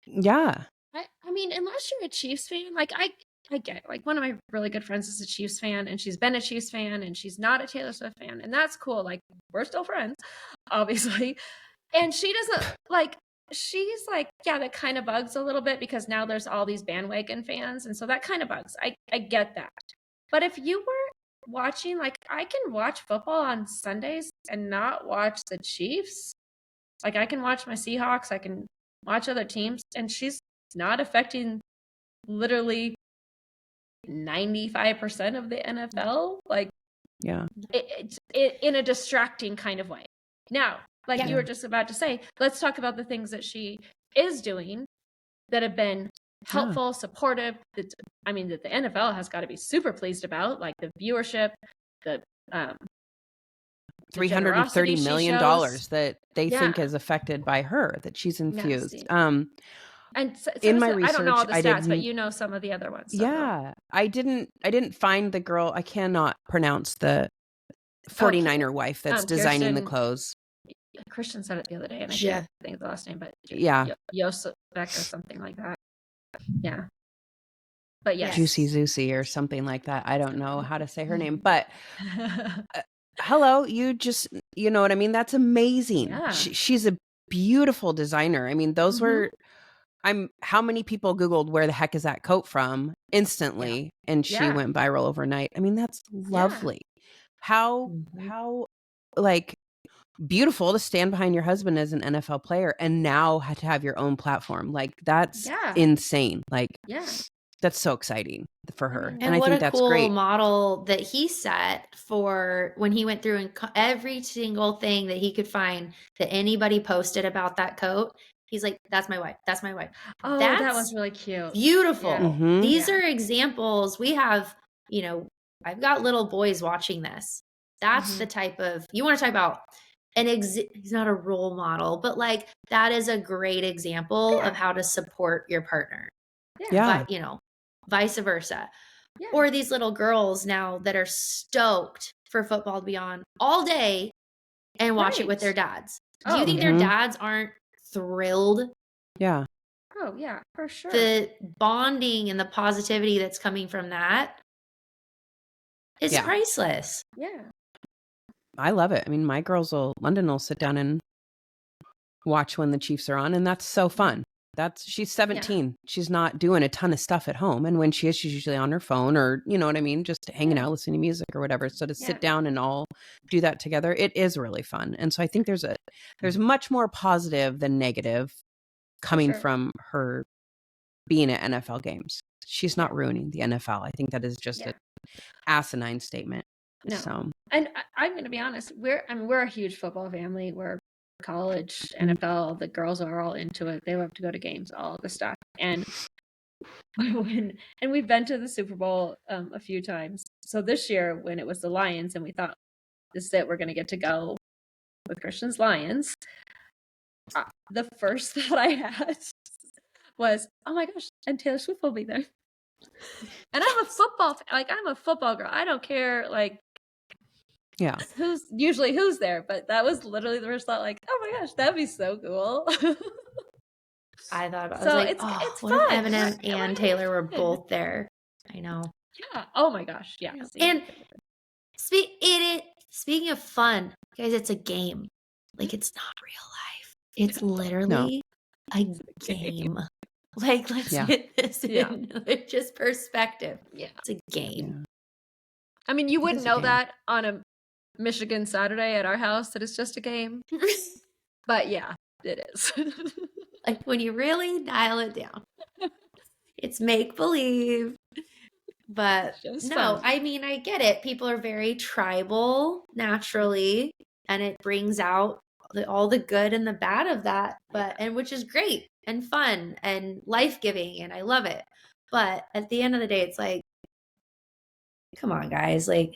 Yeah. I mean, unless you're a Chiefs fan, like, I get it. Like, one of my really good friends is a Chiefs fan, and she's been a Chiefs fan, and she's not a Taylor Swift fan, and that's cool. Like, we're still friends, obviously. And she doesn't like. She's like, yeah, that kind of bugs a little bit, because now there's all these bandwagon fans, and so that kind of bugs. I get that. But if you were watching, like, I can watch football on Sundays and not watch the Chiefs. Like, I can watch my Seahawks, I can watch other teams, and she's not affecting literally 95% of the NFL. Like, yeah, it in a distracting kind of way. Now, like you were just about to say, let's talk about the things that she is doing that have been helpful, supportive. That the NFL has got to be super pleased about, like the viewership, the $330 million that they think is affected by her, that she's infused. And so in my research, I don't know all the stats, but you know some of the other ones. So. Yeah, I didn't find the girl. I cannot pronounce the 49er wife that's designing the clothes. Christian said it the other day, and I can't think of the last name, but Joseph or something like that. Yeah. But yes. Juicy Zusi or something like that. I don't know how to say her name, but hello, you know what I mean? That's amazing. Yeah. She's a beautiful designer. I mean, those were, how many people Googled where the heck is that coat from instantly, and she went viral overnight. I mean, that's lovely. How like beautiful to stand behind your husband as an NFL player and now to have your own platform. Like, that's insane. Like, that's so exciting for her. And I think that's cool great. Model that he set for when he went through and every single thing that he could find that anybody posted about that coat. He's like, that's my wife. That's my wife. Oh, that was really cute. Beautiful. Yeah. These are examples. We have, I've got little boys watching this. That's the type of, you want to talk about he's not a role model, but like, that is a great example of how to support your partner. Yeah. But, vice versa. Yeah. Or these little girls now that are stoked for football to be on all day and watch it with their dads. Do you think their dads aren't thrilled? Yeah. Oh, yeah, for sure. The bonding and the positivity that's coming from that is priceless. Yeah. I love it. I mean, my girls London will sit down and watch when the Chiefs are on, and that's so fun. She's 17. Yeah. She's not doing a ton of stuff at home. And when she is, she's usually on her phone or, you know what I mean? Just hanging out, listening to music or whatever. So to sit down and all do that together, it is really fun. And so I think there's much more positive than negative coming from her being at NFL games. She's not ruining the NFL. I think that is just an asinine statement. No. So. And I'm going to be honest. We're a huge football family. We're college, NFL, the girls are all into it. They love to go to games, all of the stuff. And we've been to the Super Bowl a few times. So this year when it was the Lions and we thought, this is it, we're going to get to go with Christian's Lions. The first thought I had was, oh my gosh, and Taylor Swift will be there. And I'm a football girl. I don't care. Like, Yeah. who's there, but that was literally the first thought, like, oh my gosh, that'd be so cool. I thought, I was So like, it's what fun. if Eminem and Taylor were both there? I know. Yeah. Oh my gosh. Yeah. And speaking of fun, guys, it's a game. Like, it's not real life. It's literally a game. Like, let's get this in just perspective. Yeah. It's a game. Yeah. I mean, you wouldn't know that on a Michigan Saturday at our house that it's just a game. But yeah, it is. Like, when you really dial it down, it's make believe. But no, I mean, I get it. People are very tribal naturally, and it brings out all the good and the bad of that, and which is great and fun and life-giving, and I love it. But at the end of the day, it's like, come on, guys, like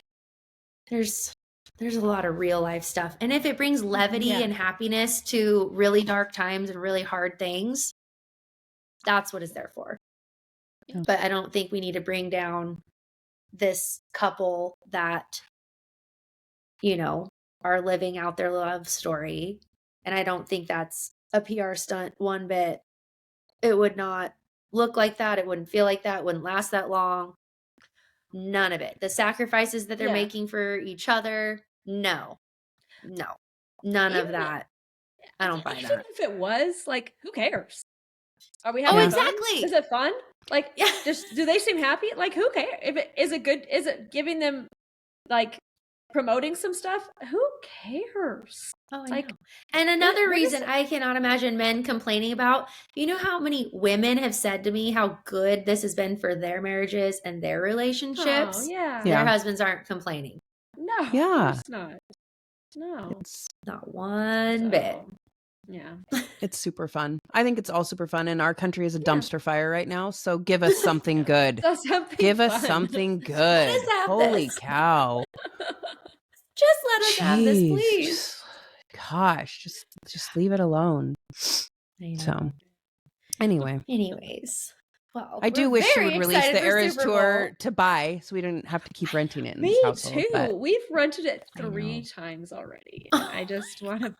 there's a lot of real life stuff. And if it brings levity and happiness to really dark times and really hard things, that's what it's there for. Yeah. But I don't think we need to bring down this couple that, are living out their love story. And I don't think that's a PR stunt one bit. It would not look like that. It wouldn't feel like that. It wouldn't last that long. None of it. The sacrifices that they're making for each other. No, none of that. I don't buy that. Even if it was, like, who cares? Are we having fun? Exactly. Is it fun? Like, do they seem happy? Like, who cares? Is it giving them, like, promoting some stuff? Who cares? Oh, I know. And another reason I cannot imagine men complaining about, you know how many women have said to me how good this has been for their marriages and their relationships? Oh, yeah. Their husbands aren't complaining. No, of course not. No. It's not one bit. Yeah. It's super fun. I think it's all super fun. And our country is a dumpster fire right now. So give us something good. Give us something good. Holy cow. Just let us have this, please. Gosh, just leave it alone. So anyways. Well, I do wish she would release the Eras tour to buy so we didn't have to keep renting it in this household. Me too. We've rented it 3 times already. And I just want to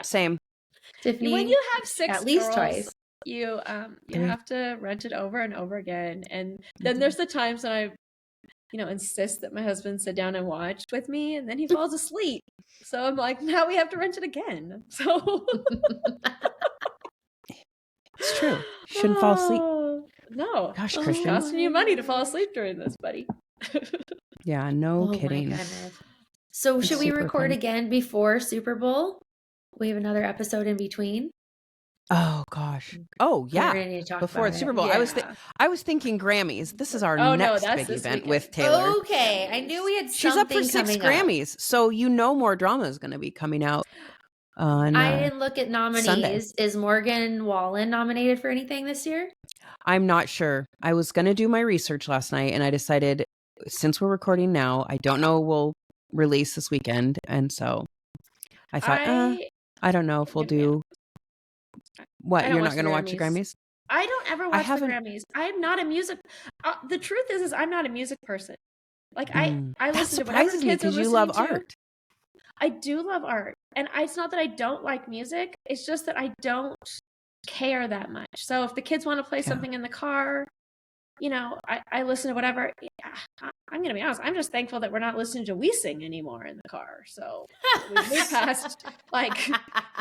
same. Tiffany, when you have 6 at least girls, twice, you have to rent it over and over again. And then there's the times when I insist that my husband sit down and watch with me, and then he falls asleep. So I'm like, now we have to rent it again. So it's true. You shouldn't fall asleep. No. Gosh, Christian. It's costing you money to fall asleep during this, buddy. Yeah, no kidding. So should we record again before Super Bowl? We have another episode in between. Oh gosh. Oh yeah. Before the Super Bowl, yeah. I was thinking Grammys. This is our next big event with Taylor. Okay, I knew we had. She's up for 6 Grammys, so more drama is going to be coming out. I didn't look at nominees. Sunday. Is Morgan Wallen nominated for anything this year? I'm not sure. I was going to do my research last night, and I decided since we're recording now, I don't know we'll release this weekend, and so I thought, I don't know if we'll do. What, you're not going to watch the Grammys? I don't ever watch the Grammys. I'm not a music. The truth is I'm not a music person. Like I listen to whatever kids are listening to. That surprises me because you love art. I do love art, and it's not that I don't like music. It's just that I don't care that much. So if the kids want to play something in the car, I listen to whatever. I'm going to be honest. I'm just thankful that we're not listening to We Sing anymore in the car. So we move past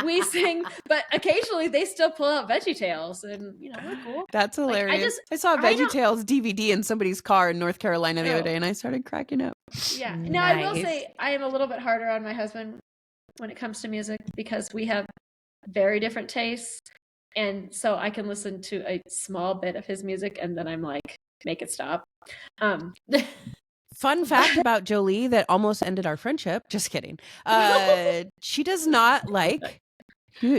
We Sing, but occasionally they still pull out VeggieTales, and we're cool. That's hilarious. I saw a VeggieTales DVD in somebody's car in North Carolina the other day, and I started cracking up. Yeah. Now I will say I am a little bit harder on my husband when it comes to music because we have very different tastes. And so I can listen to a small bit of his music and then I'm like, make it stop. Fun fact about Jolie that almost ended our friendship. Just kidding. She does not like,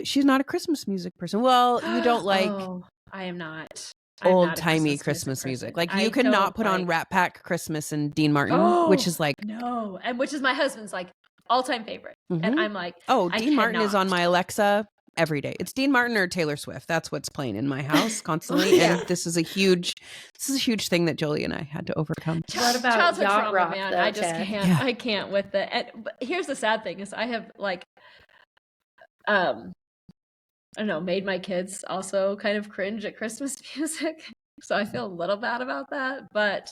she's not a Christmas music person. Well, you don't like. Oh, I am not. Old-timey Christmas music. Like you could not put on Rat Pack Christmas and Dean Martin, which is like. No. And which is my husband's like all-time favorite. And I'm like, Dean Martin is on my Alexa every day. It's Dean Martin or Taylor Swift. That's what's playing in my house constantly. Yeah. And this is a huge thing that Jolie and I had to overcome. What about childhood yacht trauma, rock, man? though, I just Ted? can't. Yeah. I can't with it. But here's the sad thing: is I have like, I don't know, made my kids also kind of cringe at Christmas music. So I feel a little bad about that, but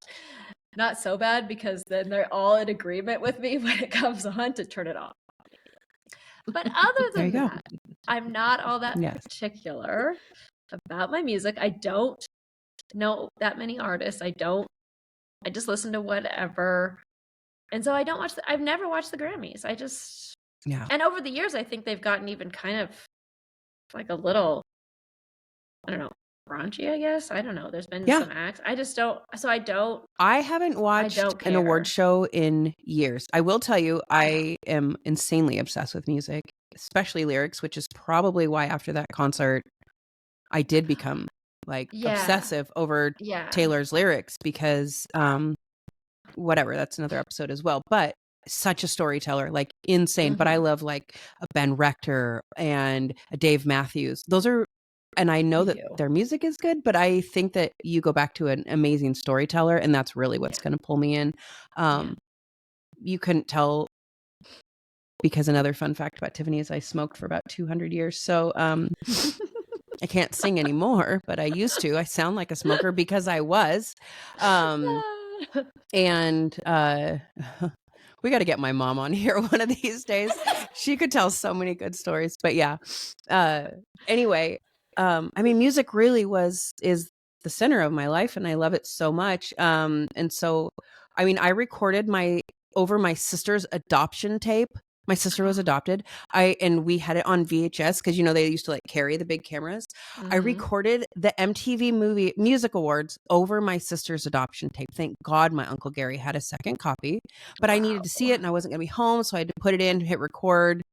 not so bad because then they're all in agreement with me when it comes on to turn it off. But other There you than go. that, I'm not all that Yes. particular about my music. I don't know that many artists. I just listen to whatever. And so I don't watch I've never watched the Grammys. And over the years, I think they've gotten even kind of like a little, I don't know, raunchy, I guess. I don't know. There's been some acts. I haven't watched an award show in years. I will tell you, I am insanely obsessed with music, especially lyrics, which is probably why after that concert, I did become obsessive over Taylor's lyrics because, whatever, that's another episode as well. But such a storyteller, like insane. But I love like a Ben Rector and a Dave Matthews. Those are, and I know that their music is good, but I think that you go back to an amazing storyteller, and that's really what's going to pull me in. You couldn't tell, because another fun fact about Tiffany is I smoked for about 200 years. So I can't sing anymore, but I used to. I sound like a smoker because I was. And we got to get my mom on here one of these days. She could tell so many good stories. But yeah. Anyway, I mean, music really is the center of my life, and I love it so much. And so, I mean, I recorded over my sister's adoption tape. My sister was adopted. And we had it on VHS because, they used to like carry the big cameras. I recorded the MTV Music Awards over my sister's adoption tape. Thank God my Uncle Gary had a second copy, but I needed to see it and I wasn't going to be home. So I had to put it in, hit record.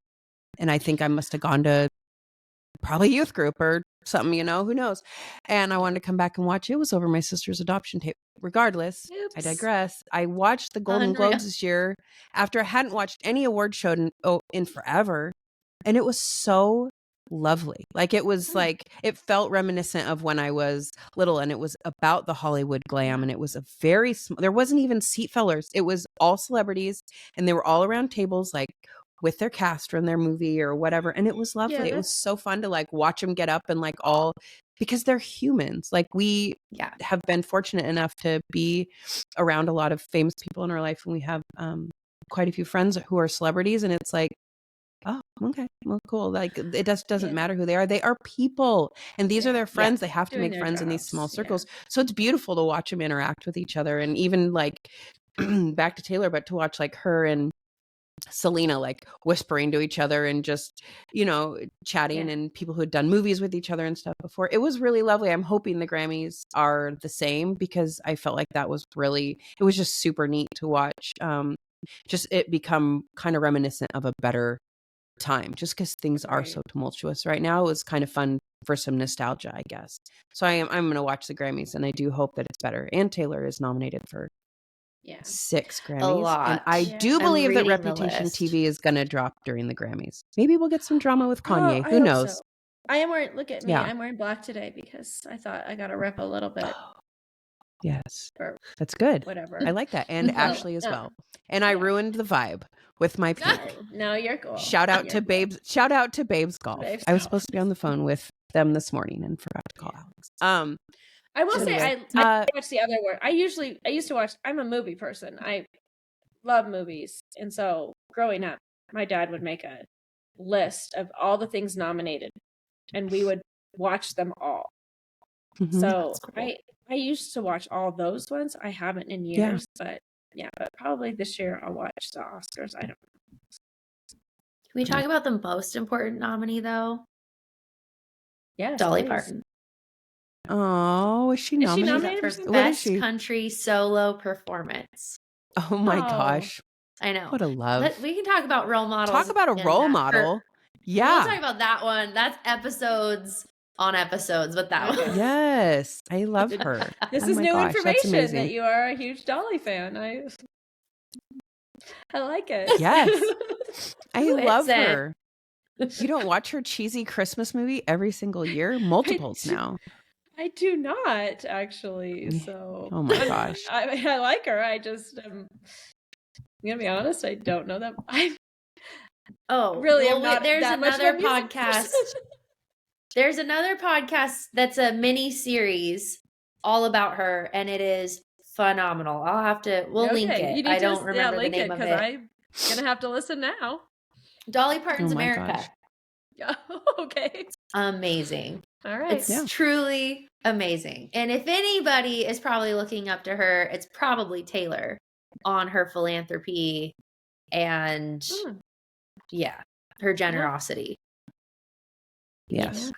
And I think I must have gone to probably youth group or something, who knows? And I wanted to come back and watch it. It was over my sister's adoption tape. Regardless, I digress. I watched the Golden Globes this year after I hadn't watched any award show in forever. And it was so lovely. Like it was it felt reminiscent of when I was little, and it was about the Hollywood glam. And it was there wasn't even seat fillers. It was all celebrities, and they were all around tables, like with their cast from their movie or whatever. And it was lovely. It was so fun to like watch them get up and like all, because they're humans. Like we have been fortunate enough to be around a lot of famous people in our life. And we have quite a few friends who are celebrities, and it's like, oh, okay, well, cool. Like it doesn't matter who they are. They are people, and these are their friends. They have to make friends in these small circles. So it's beautiful to watch them interact with each other. And even like back to Taylor, but to watch like her and Selena like whispering to each other and just, chatting, and people who had done movies with each other and stuff before. It was really lovely. I'm hoping the Grammys are the same, because I felt like it was just super neat to watch. Just it become kind of reminiscent of a better time, just because things are so tumultuous right now. It was kind of fun for some nostalgia, I guess. So I'm going to watch the Grammys, and I do hope that it's better. And Taylor is nominated for 6 Grammys. A lot. And I do believe that Reputation TV is going to drop during the Grammys. Maybe we'll get some drama with Kanye. Who knows? So. I am wearing, look at me. I'm wearing black today because I thought I got to rep a little bit. Yes. That's good. Whatever. I like that. And Ashley as well. And I ruined the vibe with my pink. No, you're cool. Shout out to Babes. Shout out to Babes Golf. I was supposed to be on the phone with them this morning and forgot to call Alex. I will say I watch the other one. I used to watch, I'm a movie person. I love movies. And so growing up, my dad would make a list of all the things nominated, and we would watch them all. So cool. I used to watch all those ones. I haven't in years, but probably this year I'll watch the Oscars. I don't know. Can we talk about the most important nominee though? Yeah, Dolly Parton. Oh, is she nominated for Best Country Solo Performance? Oh my gosh. I know. What a love. We can talk about role models. Talk about a role model. We'll talk about that one. That's episodes on episodes with that one. Yes. I love her. This is new information that you are a huge Dolly fan. I like it. Yes. I love her. You don't watch her cheesy Christmas movie every single year? Multiples now. I do not actually. So, oh my gosh, I like her. I just, I'm gonna be honest. I don't know that. I really am not there's that much of a another music podcast. person. There's another podcast that's a mini series all about her, and it is phenomenal. We'll link it. I don't remember the name of it. I'm gonna have to listen now. Dolly Parton's America. Gosh. Yeah. Okay. Amazing. All right. It's truly amazing. And if anybody is probably looking up to her, it's probably Taylor on her philanthropy and her generosity. Yes.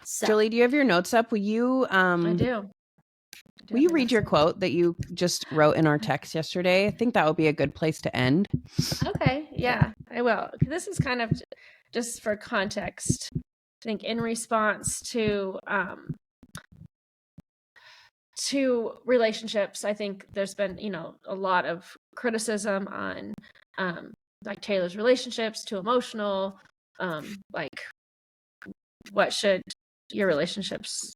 So. Jolie, do you have your notes up? Will you I do. Will you read your quote that you just wrote in our text yesterday? I think that would be a good place to end. Okay. Yeah, I will. This is kind of just for context. I think in response to relationships, I think there's been, a lot of criticism on like Taylor's relationships, too emotional, like what should your relationships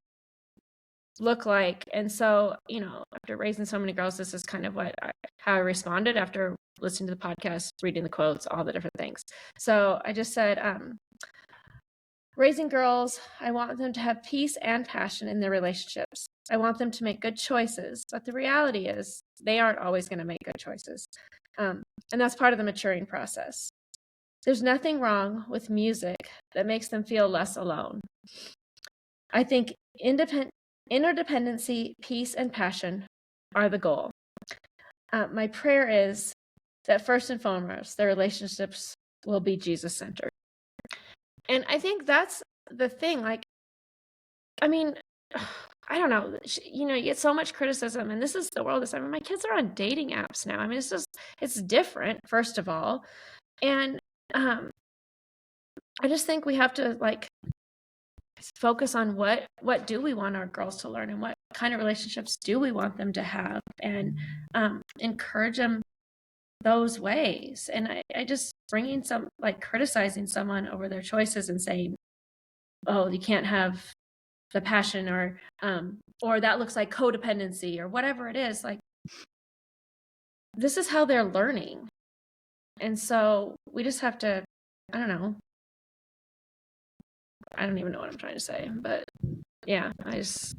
look like? And so, after raising so many girls, this is kind of how I responded after listening to the podcast, reading the quotes, all the different things. So I just said, raising girls, I want them to have peace and passion in their relationships. I want them to make good choices, but the reality is they aren't always going to make good choices. And that's part of the maturing process. There's nothing wrong with music that makes them feel less alone. I think interdependency, peace, and passion are the goal. My prayer is that first and foremost, their relationships will be Jesus-centered. And I think that's the thing. Like, I mean, I don't know. You get so much criticism, and this is the world. My kids are on dating apps now. I mean, it's different, first of all. And I just think we have to focus on what do we want our girls to learn, and what kind of relationships do we want them to have, and encourage them those ways. And I just bringing criticizing someone over their choices and saying, oh, you can't have the passion, or that looks like codependency, or whatever it is. Like, this is how they're learning. And so we just have to, I don't even know what I'm trying to say, but yeah, it's,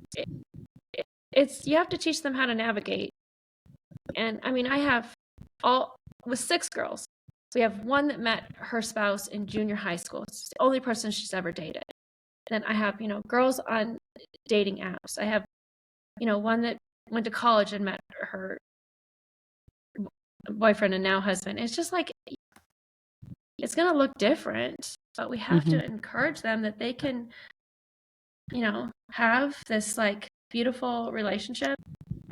you have to teach them how to navigate. And I mean, I have with 6 girls, we have one that met her spouse in junior high school. It's the only person she's ever dated. Then I have, girls on dating apps. I have, one that went to college and met her boyfriend and now husband. It's just like, it's going to look different, but we have to encourage them that they can, have this beautiful relationship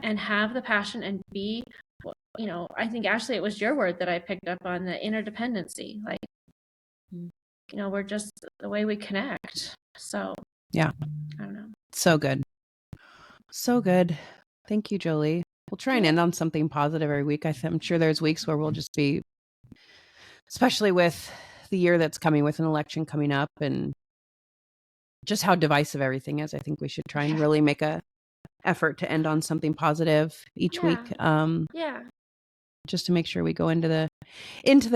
and have the passion and be, I think, Ashley, it was your word that I picked up on, the interdependency. We're just the way we connect. So yeah, I don't know. So good. So good. Thank you, Jolie. We'll try and end on something positive every week. I'm sure there's weeks where we'll just be, especially with the year that's coming, with an election coming up and just how divisive everything is. I think we should try and really make a effort to end on something positive each week. Just to make sure we go into the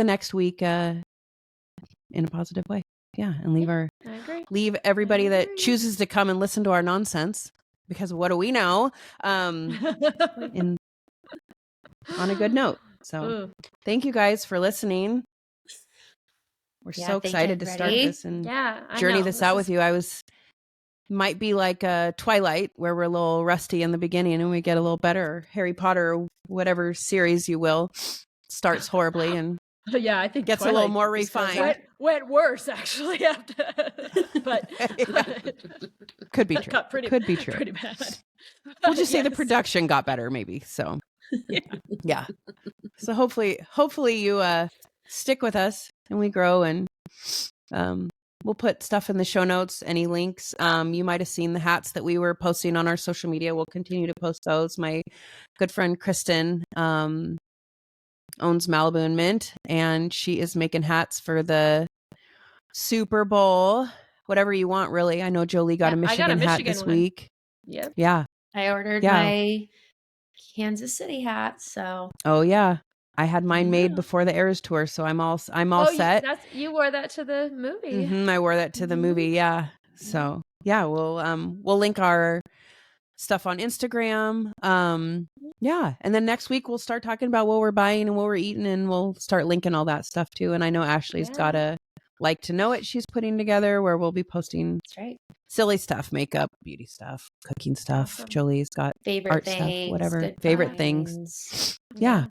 next week in a positive way. Yeah, and leave everybody that chooses to come and listen to our nonsense, because what do we know? On a good note. So thank you guys for listening. We're so excited to start this and journey this out with you. Might be like a Twilight, where we're a little rusty in the beginning and we get a little better. Harry Potter, or whatever series you will, starts horribly and I think gets Twilight a little more refined. Went worse actually after, but could be true. Could be true. Pretty bad. We'll just say the production got better, maybe. So yeah. So hopefully you stick with us and we grow, and we'll put stuff in the show notes, any links. You might have seen the hats that we were posting on our social media. We'll continue to post those. My good friend Kristen owns Malibu and Mint, and she is making hats for the Super Bowl, whatever you want, really. I know Jolie got a Michigan hat this week. Yep. Yeah. I ordered my Kansas City hat, so. Oh yeah. I had mine made before the Eras tour, so I'm all set. You wore that to the movie. I wore that to the movie, yeah. So yeah, we'll link our stuff on Instagram. Yeah. And then next week we'll start talking about what we're buying and what we're eating, and we'll start linking all that stuff too. And I know Ashley's got a Like to Know It she's putting together, where we'll be posting silly stuff, makeup, beauty stuff, cooking stuff. Awesome. Jolie's got favorite art things, stuff, whatever. Favorite things. Yeah.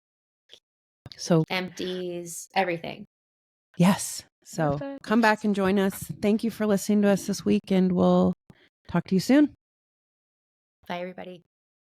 So empties, everything. Yes. So come back and join us. Thank you for listening to us this week, and we'll talk to you soon. Bye, everybody.